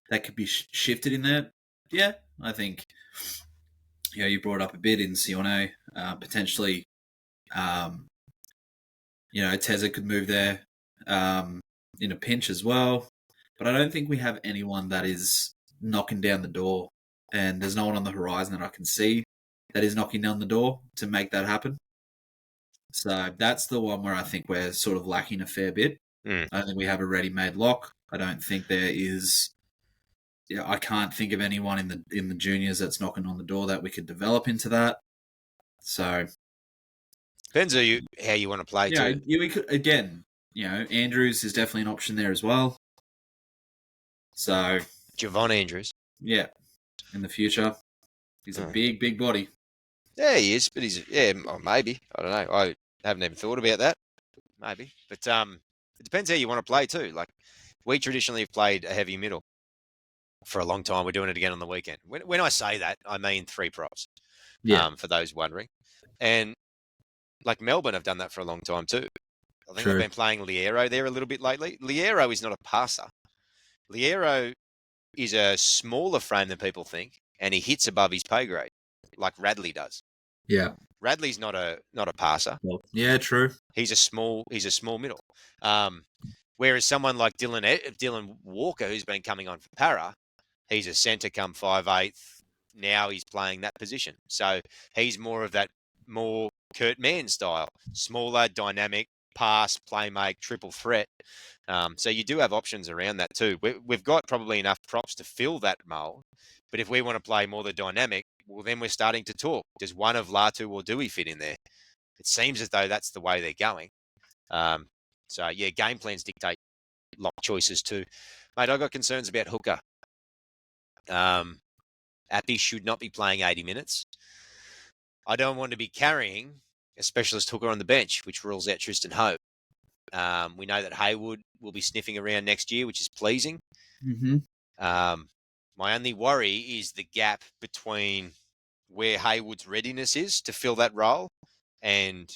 that could be shifted in there? Yeah, I think. You brought up a bit in Sione, potentially. Teza could move there in a pinch as well. But I don't think we have anyone that is knocking down the door, and there's no one on the horizon that I can see that is knocking down the door to make that happen. So that's the one where I think we're sort of lacking a fair bit. I don't think we have a ready-made lock. I don't think there is. I can't think of anyone in the juniors that's knocking on the door that we could develop into that. So depends how you want to play too. Yeah, we could again. Andrews is definitely an option there as well. So Javon Andrews, yeah, in the future, he's a big body. Yeah, he is, but maybe, I don't know. I haven't even thought about that. Maybe, but it depends how you want to play too. Like, we traditionally have played a heavy middle for a long time. We're doing it again on the weekend. When I say that, I mean 3 props. Yeah. For those wondering, and like Melbourne have done that for a long time too. I think True. they've been playing Liero there a little bit lately. Liero is not a passer. Liero is a smaller frame than people think, and he hits above his pay grade, like Radley does. Yeah. Radley's not a passer. Well, yeah, true. He's a small middle. Whereas someone like Dylan Walker, who's been coming on for Para, he's a centre come 5'8". Now he's playing that position. So he's more of that more Kurt Mann style, smaller, dynamic, pass, play make, triple threat. So you do have options around that too. We've got probably enough props to fill that mold. But if we want to play more the dynamic, well, then we're starting to talk. Does one of Latu or Dewey fit in there? It seems as though that's the way they're going. So, yeah, game plans dictate lock choices too. Mate, I've got concerns about hooker. Appy should not be playing 80 minutes. I don't want to be carrying a specialist hooker on the bench, which rules out Tristan Hope. We know that Haywood will be sniffing around next year, which is pleasing. Mm-hmm. My only worry is the gap between where Haywood's readiness is to fill that role and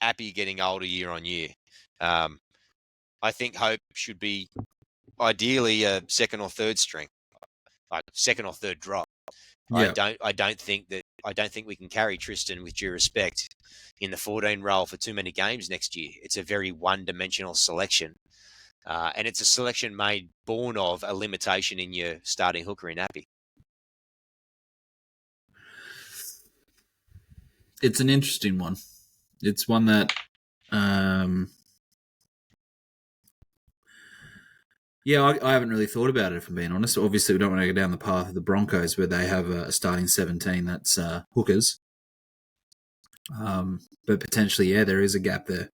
Appy getting older year on year. I think Hope should be ideally a second or third string, like second or third drop. Yeah. I don't think we can carry Tristan, with due respect, in the 14 role for too many games next year. It's a very one-dimensional selection. And it's a selection born of a limitation in your starting hooker in Appy. It's an interesting one. It's one that, I haven't really thought about it, if I'm being honest. Obviously, we don't want to go down the path of the Broncos where they have a starting 17 that's hookers. But potentially, there is a gap there.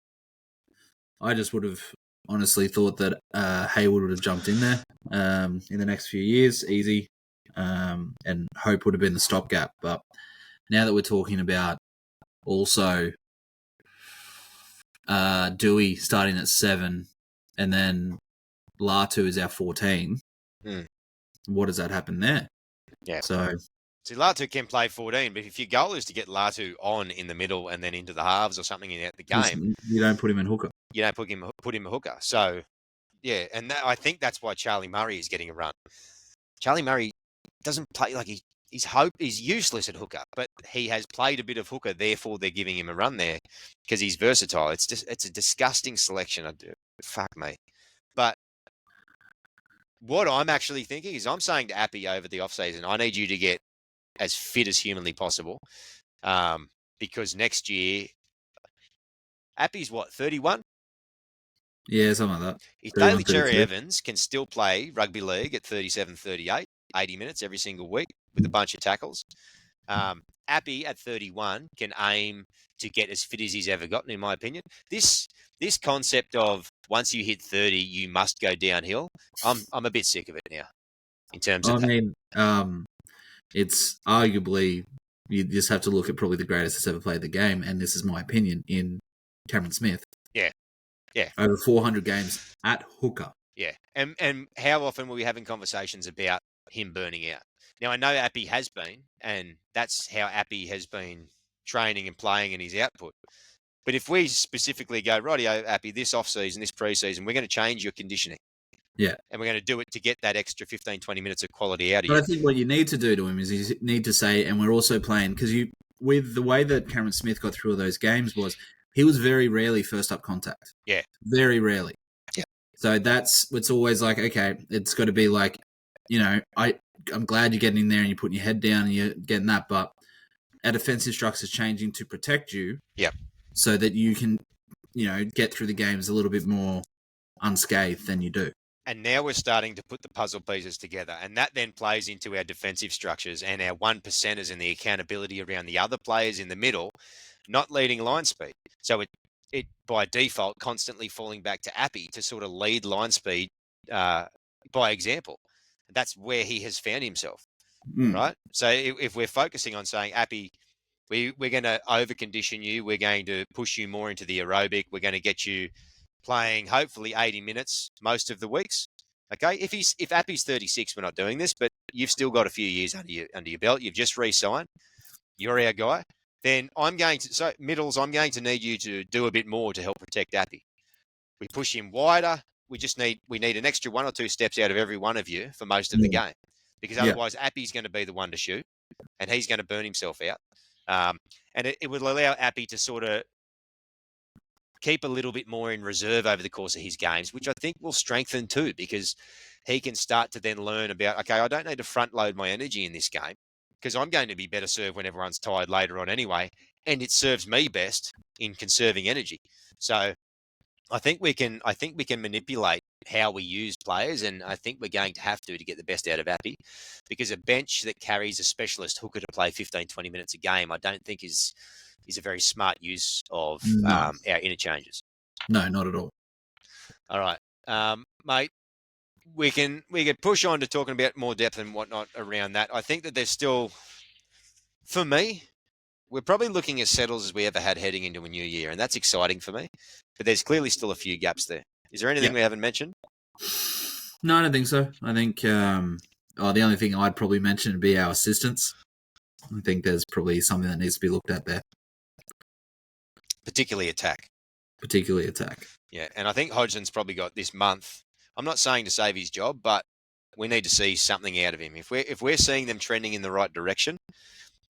I just would have honestly thought that Haywood would have jumped in there in the next few years, easy, and Hope would have been the stopgap. But now that we're talking about also Dewey starting at 7 and then Latu is our 14, what does that happen there? Yeah. So Latu can play 14, but if your goal is to get Latu on in the middle and then into the halves or something in the game, you don't put him in hooker. You don't put him a hooker. So, yeah, and I think that's why Charlie Murray is getting a run. Charlie Murray doesn't play like he's useless at hooker, but he has played a bit of hooker. Therefore, they're giving him a run there because he's versatile. It's a disgusting selection. Fuck me. But what I'm actually thinking is I'm saying to Appy over the offseason, I need you to get as fit as humanly possible, because next year, Appy's 31? Yeah, something like that. If Daly Cherry Evans can still play rugby league at 37, 38, 80 minutes every single week with a bunch of tackles, Appy at 31 can aim to get as fit as he's ever gotten, in my opinion. This concept of once you hit 30, you must go downhill, I'm a bit sick of it now. in terms I of that. mean, it's arguably you just have to look at probably the greatest that's ever played the game, and this is my opinion in Cameron Smith. Yeah. Yeah. Over 400 games at hooker. Yeah. And how often were we having conversations about him burning out? Now, I know Appy has been, and that's how Appy has been training and playing in his output. But if we specifically go, rightio, Appy, this off-season, this pre-season, we're going to change your conditioning. Yeah. And we're going to do it to get that extra 15, 20 minutes of quality out of But you. I think what you need to do to him is you need to say, and we're also playing, because with the way that Cameron Smith got through all those games was he was very rarely first up contact. Yeah. Very rarely. Yeah. So it's always like, okay, it's got to be like, I'm glad you're getting in there and you're putting your head down and you're getting that, but our defensive structure is changing to protect you. Yeah. So that you can, get through the games a little bit more unscathed than you do. And now we're starting to put the puzzle pieces together. And that then plays into our defensive structures and our 1%ers and the accountability around the other players in the middle, not leading line speed. So it by default, constantly falling back to Appy to sort of lead line speed by example. That's where he has found himself, right? So if we're focusing on saying, Appy, we're going to over-condition you, we're going to push you more into the aerobic, we're going to get you playing hopefully 80 minutes most of the weeks. Okay, if Appy's 36, we're not doing this, but you've still got a few years under your belt. You've just re-signed. You're our guy. Then I'm going to need you to do a bit more to help protect Appy. We push him wider. We need an extra 1 or 2 steps out of every one of you for most of the game, because otherwise Appy's going to be the one to shoot, and he's going to burn himself out. And it would allow Appy to sort of keep a little bit more in reserve over the course of his games, which I think will strengthen too, because he can start to then learn about, okay, I don't need to front load my energy in this game because I'm going to be better served when everyone's tired later on anyway. And it serves me best in conserving energy. So I think we can manipulate how we use players, and I think we're going to have to get the best out of Appy, because a bench that carries a specialist hooker to play 15, 20 minutes a game, I don't think is a very smart use of our interchanges. No, not at all. All right, mate. We can push on to talking about more depth and whatnot around that. I think that there's still, for me, we're probably looking as settled as we ever had heading into a new year, and that's exciting for me. But there's clearly still a few gaps there. Is there anything we haven't mentioned? No, I don't think so. I think the only thing I'd probably mention would be our assistants. I think there's probably something that needs to be looked at there. Particularly attack. Yeah, and I think Hodgson's probably got this month. I'm not saying to save his job, but we need to see something out of him. If we're seeing them trending in the right direction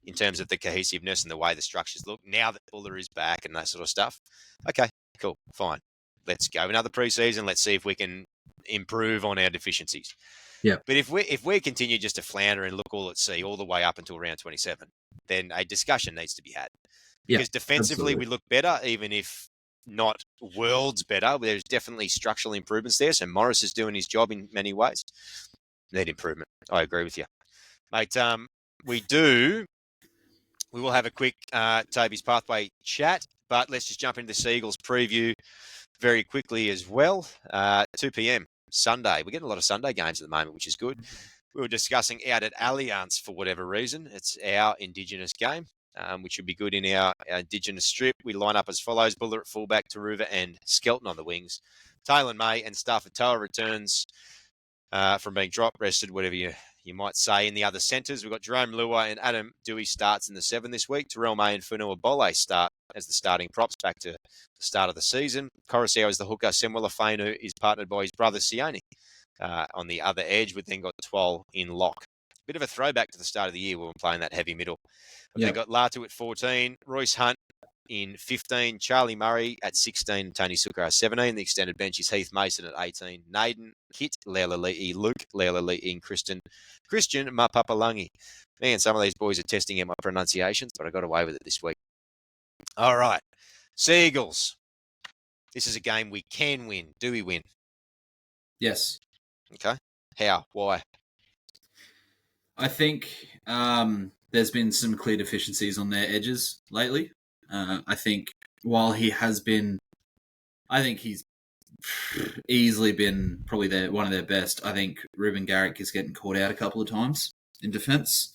in terms of the cohesiveness and the way the structures look, now that Buller is back and that sort of stuff, okay, cool, fine. Let's go another preseason. Let's see if we can improve on our deficiencies. Yeah. But if we continue just to flounder and look all at sea all the way up until round 27, then a discussion needs to be had. Because defensively we look better, even if not worlds better. There's definitely structural improvements there. So Morris is doing his job in many ways. Need improvement. I agree with you, mate. We will have a quick Toby's Pathway chat, but let's just jump into the Seagulls preview very quickly as well. 2 p.m. Sunday. We're getting a lot of Sunday games at the moment, which is good. We were discussing out at Allianz for whatever reason. It's our Indigenous game, which should be good in our Indigenous strip. We line up as follows: Buller at fullback, Taruva and Skelton on the wings. Taylor May and Stafford-Toa returns from being dropped, rested, whatever you might say. In the other centres, we've got Jerome Lua and Adam Dewey starts in the 7 this week. Terrell May and Funua Bole start as the starting props back to the start of the season. Coruscant is the hooker. Samuel Fainu is partnered by his brother Sione on the other edge. We've then got Twal in lock. Bit of a throwback to the start of the year when we're playing that heavy middle. We've then got Latu at 14, Royce Hunt in 15, Charlie Murray at 16, Tony Sukkar at 17. The extended bench is Heath Mason at 18, Naden, Kit, Leila Lee, Luke, Leila Lee, and Christian Mapapalangi. Man, some of these boys are testing out my pronunciations, but I got away with it this week. All right, Seagulls. This is a game we can win. Do we win? Yes. Okay. How? Why? I think there's been some clear deficiencies on their edges lately. I think while he has been, I think he's easily been probably one of their best. I think Ruben Garrick is getting caught out a couple of times in defence.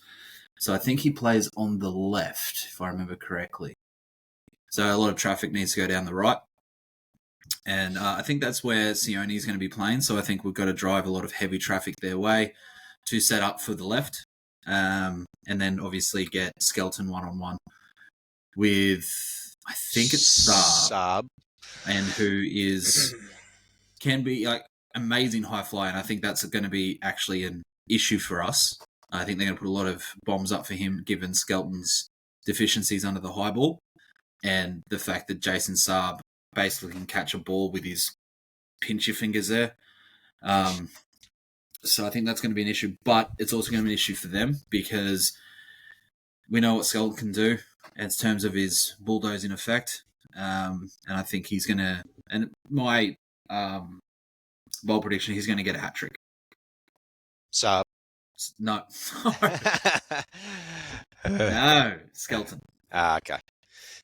So I think he plays on the left, if I remember correctly. So a lot of traffic needs to go down the right. And I think that's where Sione is going to be playing. So I think we've got to drive a lot of heavy traffic their way to set up for the left. And then obviously get Skelton one-on-one with, I think it's Saab. And who can be like amazing high fly. And I think that's going to be actually an issue for us. I think they're going to put a lot of bombs up for him, given Skelton's deficiencies under the high ball and the fact that Jason Saab basically can catch a ball with his pinch your fingers there. So I think that's going to be an issue, but it's also going to be an issue for them because we know what Skelton can do in terms of his bulldozing effect. And I think he's going to, and my bold prediction, he's going to get a hat trick. So No. No, Skelton. Okay.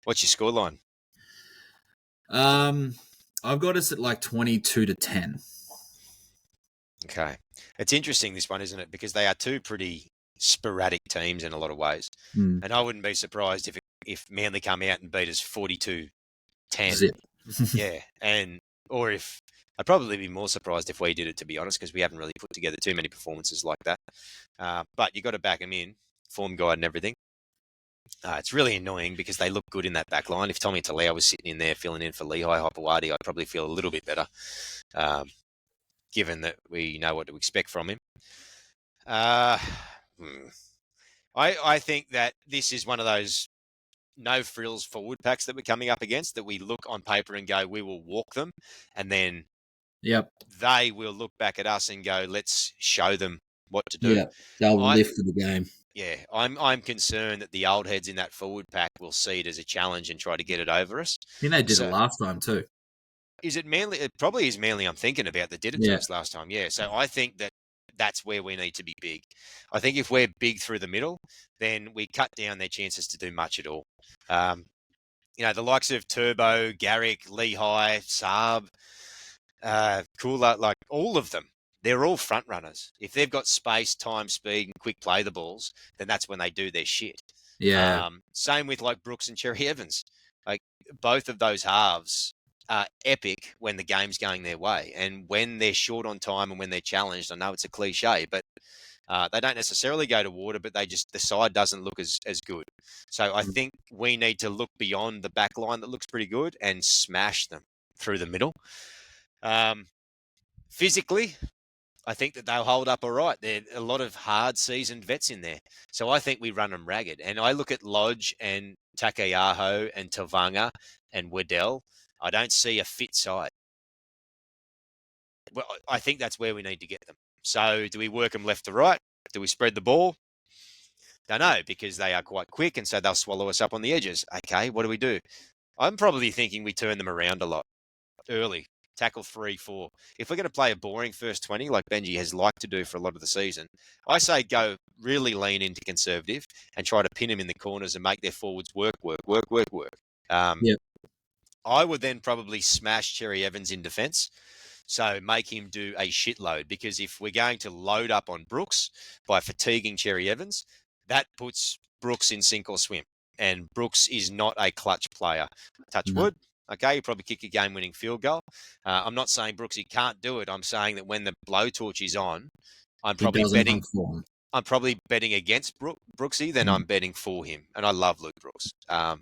What's your scoreline? I've got us at like 22-10. Okay. It's interesting, this one, isn't it? Because they are two pretty sporadic teams in a lot of ways. Mm. And I wouldn't be surprised if Manly come out and beat us 42-10. Zip. Yeah. I'd probably be more surprised if we did it, to be honest, because we haven't really put together too many performances like that. But you got to back them in, form guide and everything. It's really annoying because they look good in that back line. If Tommy Talau was sitting in there filling in for Lehigh Hopewadi, I'd probably feel a little bit better, given that we know what to expect from him. I think that this is one of those no-frills forward packs that we're coming up against, that we look on paper and go, we will walk them, and then they will look back at us and go, let's show them what to do. Yeah, they'll lift for the game. Yeah, I'm concerned that the old heads in that forward pack will see it as a challenge and try to get it over us. I think they did it last time too. Is it Manly? It probably is Manly I'm thinking about that did it to us last time. Yeah, so I think that's where we need to be big. I think if we're big through the middle, then we cut down their chances to do much at all. The likes of Turbo, Garrick, Lehigh, Saab, Cooler, like all of them, they're all front runners. If they've got space, time, speed, and quick play the balls, then that's when they do their shit. Yeah. Same with like Brooks and Cherry Evans. Like both of those halves are epic when the game's going their way. And when they're short on time and when they're challenged, I know it's a cliche, but they don't necessarily go to water, but the side doesn't look as good. So I think we need to look beyond the back line that looks pretty good and smash them through the middle. Physically, I think that they'll hold up all right. There are a lot of hard seasoned vets in there. So I think we run them ragged. And I look at Lodge and Takeaho and Tavanga and Waddell. I don't see a fit side. Well, I think that's where we need to get them. So do we work them left to right? Do we spread the ball? Don't know, because they are quite quick and so they'll swallow us up on the edges. Okay, what do we do? I'm probably thinking we turn them around a lot early. Tackle 3, 4. If we're going to play a boring first 20, like Benji has liked to do for a lot of the season, I say go really lean into conservative and try to pin them in the corners and make their forwards work. I would then probably smash Cherry Evans in defence. So make him do a shitload, because if we're going to load up on Brooks by fatiguing Cherry Evans, that puts Brooks in sink or swim. And Brooks is not a clutch player. Touch wood. Okay, you probably kick a game-winning field goal. I'm not saying Brooksy can't do it. I'm saying that when the blowtorch is on, I'm probably betting against Brooksy than I'm betting for him. And I love Luke Brooks. I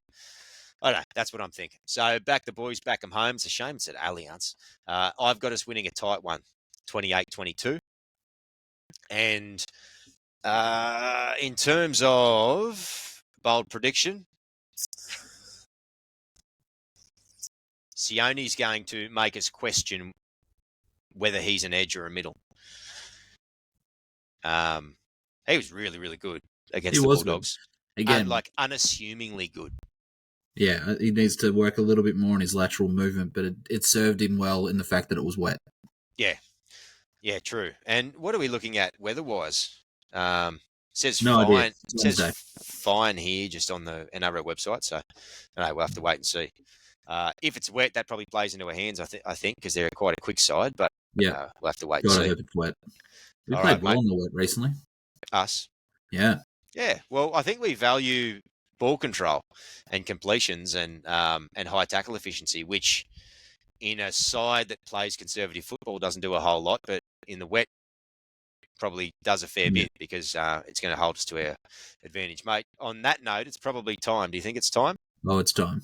don't know. That's what I'm thinking. So back the boys, back them home. It's a shame it's at Allianz. I've got us winning a tight one, 28-22. And in terms of bold prediction, Sione's going to make us question whether he's an edge or a middle. He was really, really good against the Bulldogs. Again, unassumingly good. Yeah, he needs to work a little bit more on his lateral movement, but it served him well in the fact that it was wet. Yeah, true. And what are we looking at weather-wise? Says fine here just on the NRL website, so we'll have to wait and see. If it's wet, that probably plays into our hands, I think, because they're quite a quick side, but Yeah. we'll have to wait and God, I see. hope it's wet. We All played right, well mate. in the wet recently. Us. Yeah. Yeah, well, I think we value ball control and completions and high tackle efficiency, which in a side that plays conservative football doesn't do a whole lot, but in the wet probably does a fair bit because it's going to hold us to our advantage, mate. On that note, it's probably time. Do you think it's time? Oh, it's time.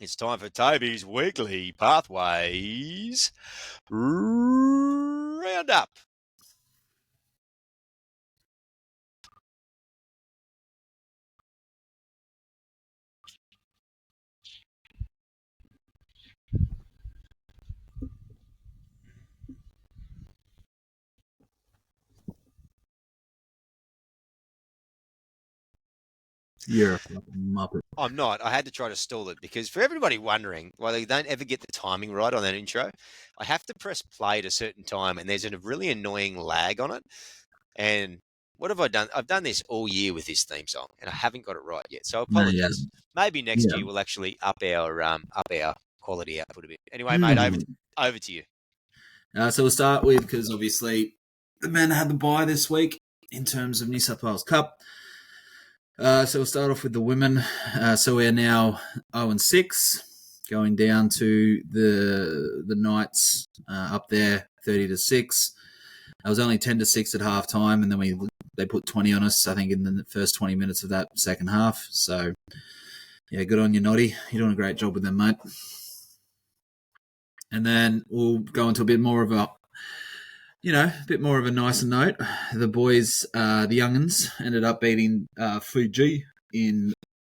It's time for Toby's weekly Pathways Roundup. You're a fucking muppet. I'm not. I had to try to stall it because for everybody wondering why they don't ever get the timing right on that intro, I have to press play at a certain time and there's a really annoying lag on it. And what have I done? I've done this all year with this theme song and I haven't got it right yet. So I No, yeah. apologize. Maybe next Yeah. year we'll actually up our quality output a bit. Anyway, mate, over to you. So we'll start with, because obviously the men had the bye this week in terms of New South Wales Cup. So we'll start off with the women. So we're now 0-6, going down to the Knights up there 30-6. I was only 10-6 at half time, and then they put 20 on us, I think, in the first 20 minutes of that second half. So, yeah, good on you, Noddy. You're doing a great job with them, mate. And then we'll go into a bit more of a nicer note. The boys, the young'uns, ended up beating Fuji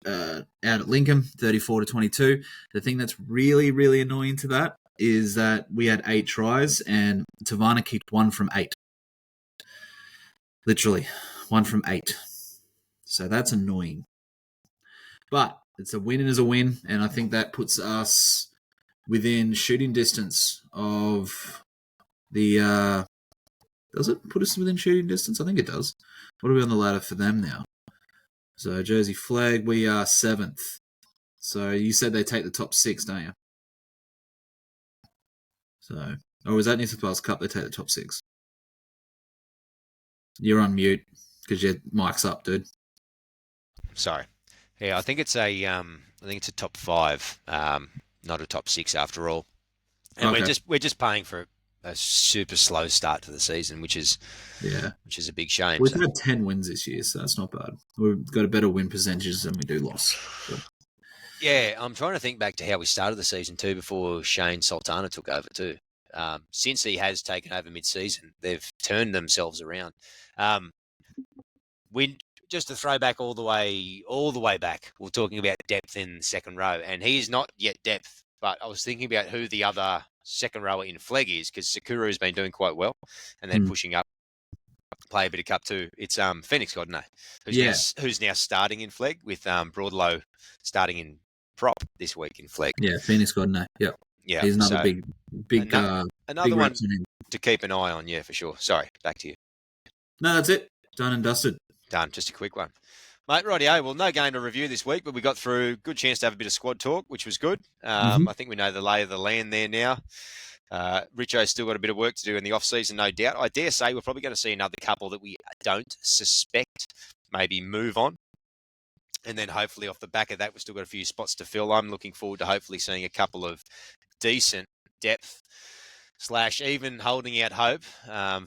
out at Lincoln, 34-22. The thing that's really, really annoying to that is that we had 8 tries and Tavana kicked 1 from 8. Literally, 1 from 8. So that's annoying. But it's a win is a win, and I think that puts us within shooting distance of the... does it put us within shooting distance? I think it does. What are we on the ladder for them now? So Jersey Flag, we are 7th. So you said they take the top 6, don't you? So, or was that New South Wales Cup? They take the top 6. You're on mute because your mic's up, dude. Sorry. Yeah, I think it's a top 5, not a top 6 after all. And Okay. we're just paying for a super slow start to the season, which is a big shame. We've had 10 wins this year, so that's not bad. We've got a better win percentage than we do loss. So. Yeah, I'm trying to think back to how we started the season too before Shane Sultana took over too. Since he has taken over mid-season, they've turned themselves around. Just to throw back all the way back, we're talking about depth in the second row, and he is not yet depth. But I was thinking about who the other second rower in Flegg is, because Sakuru's been doing quite well, and then pushing up, play a bit of cup too. It's Phoenix Godinay, who's now starting in Flegg with Broadlow starting in prop this week in Flegg. Yeah, Phoenix Godinay. Yep. Yeah, he's another big another big one to keep an eye on. Yeah, for sure. Sorry, back to you. No, that's it. Done and dusted. Done. Just a quick one. Mate, rightio. Well, no game to review this week, but we got through. Good chance to have a bit of squad talk, which was good. I think we know the lay of the land there now. Richo's still got a bit of work to do in the off-season, no doubt. I dare say we're probably going to see another couple that we don't suspect maybe move on. And then hopefully off the back of that, we've still got a few spots to fill. I'm looking forward to hopefully seeing a couple of decent depth / even holding out hope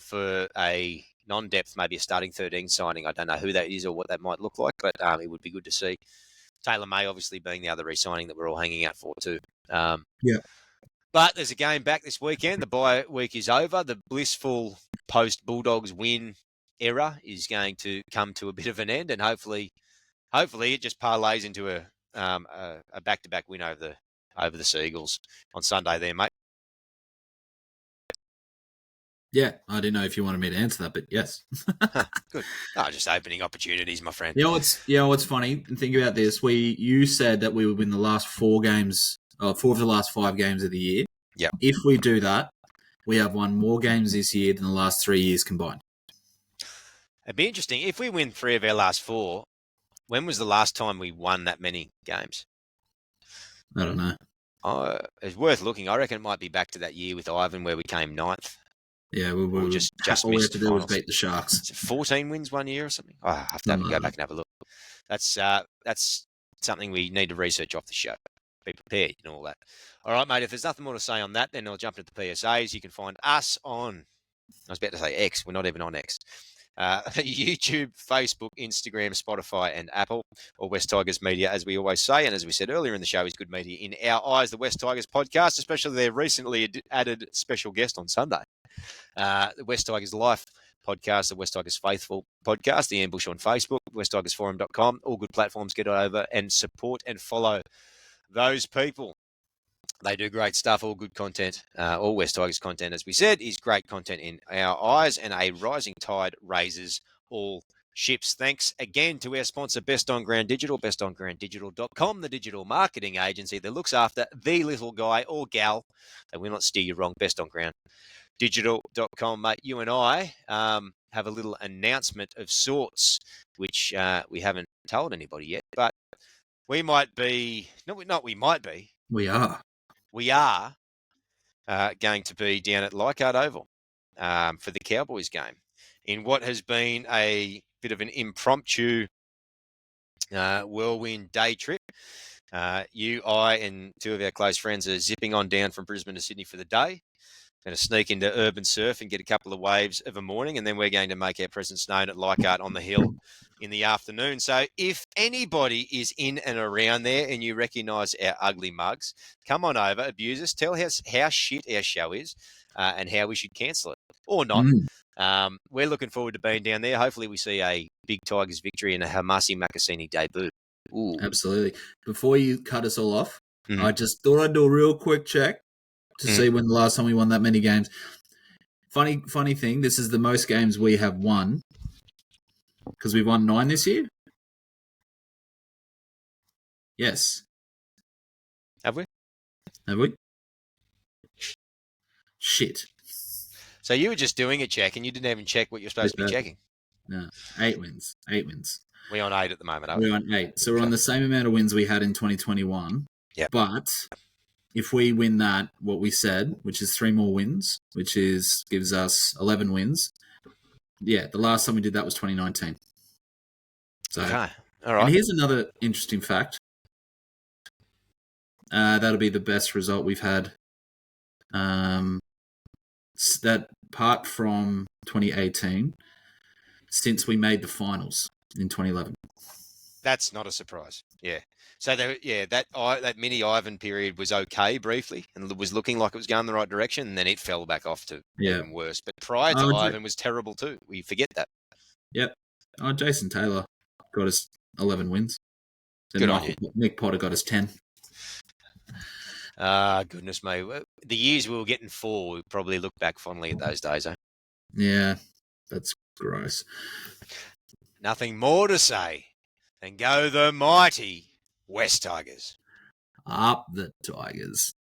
for a non-depth, maybe a starting 13 signing. I don't know who that is or what that might look like, but it would be good to see. Taylor May obviously being the other re-signing that we're all hanging out for too. But there's a game back this weekend. The bye week is over. The blissful post-Bulldogs win era is going to come to a bit of an end, and hopefully it just parlays into a back-to-back win over the Seagulls on Sunday there, mate. Yeah, I didn't know if you wanted me to answer that, but yes. Good. Oh, just opening opportunities, my friend. You know what's funny? Think about this. You said that we would win the last 4 games, 4 of the last 5 games of the year. Yeah. If we do that, we have won more games this year than the last 3 years combined. It'd be interesting if we win 3 of our last 4. When was the last time we won that many games? I don't know. It's worth looking. I reckon it might be back to that year with Ivan where we came 9th. Yeah, Or just all we had missed to the do was finals. beat the Sharks. Is it 14 wins one year or something? Oh, I have to go back and have a look. That's something we need to research off the show. Be prepared and all that. All right, mate, if there's nothing more to say on that, then I'll jump into the PSAs. You can find us on, I was about to say X. We're not even on X. YouTube, Facebook, Instagram, Spotify, and Apple, or West Tigers Media, as we always say. And as we said earlier in the show, is good media in our eyes, the West Tigers podcast, especially their recently added special guest on Sunday. The West Tigers Life podcast, the West Tigers Faithful podcast, the Ambush on Facebook, westtigersforum.com, all good platforms. Get over and support and follow those people. They do great stuff, all good content. All West Tigers content, as we said, is great content in our eyes, and a rising tide raises all ships. Thanks again to our sponsor, Best On Ground Digital, bestongrounddigital.com, the digital marketing agency that looks after the little guy or gal. They will not steer you wrong. Best On Ground digital.com, mate. You and I have a little announcement of sorts, which we haven't told anybody yet, but we might be, We are. We are going to be down at Leichhardt Oval for the Cowboys game in what has been a bit of an impromptu whirlwind day trip. You, I, and two of our close friends are zipping on down from Brisbane to Sydney for the day. Going to sneak into urban surf and get a couple of waves of a morning, and then we're going to make our presence known at Leichhardt on the hill in the afternoon. So if anybody is in and around there and you recognise our ugly mugs, come on over, abuse us, tell us how shit our show is and how we should cancel it or not. We're looking forward to being down there. Hopefully we see a big Tigers victory and a Hamasi Makasini debut. Ooh. Absolutely. Before you cut us all off, I just thought I'd do a real quick check to see when the last time we won that many games. Funny thing, this is the most games we have won because we've won 9 this year. Yes. Have we? Have we? Shit. So you were just doing a check and you didn't even check what you're supposed to be checking. No. 8 wins. 8 wins. We're on 8 at the moment, aren't we? We're on 8. So we're on the same amount of wins we had in 2021. Yeah. But if we win that, what we said, which is 3 more wins, which gives us 11 wins. Yeah, the last time we did that was 2019. So, okay. All right. And here's another interesting fact. That'll be the best result we've had. That part from 2018 since we made the finals in 2011. That's not a surprise. Yeah. So that mini Ivan period was okay briefly and was looking like it was going the right direction, and then it fell back off to even worse. But prior to Ivan was terrible too. We forget that. Yep. Oh, Jason Taylor got us 11 wins. Then Good on you. Nick Potter got us 10. Goodness me. The years we were getting 4, we probably look back fondly at those days, eh? Yeah, that's gross. Nothing more to say than go the mighty West Tigers. Up the Tigers.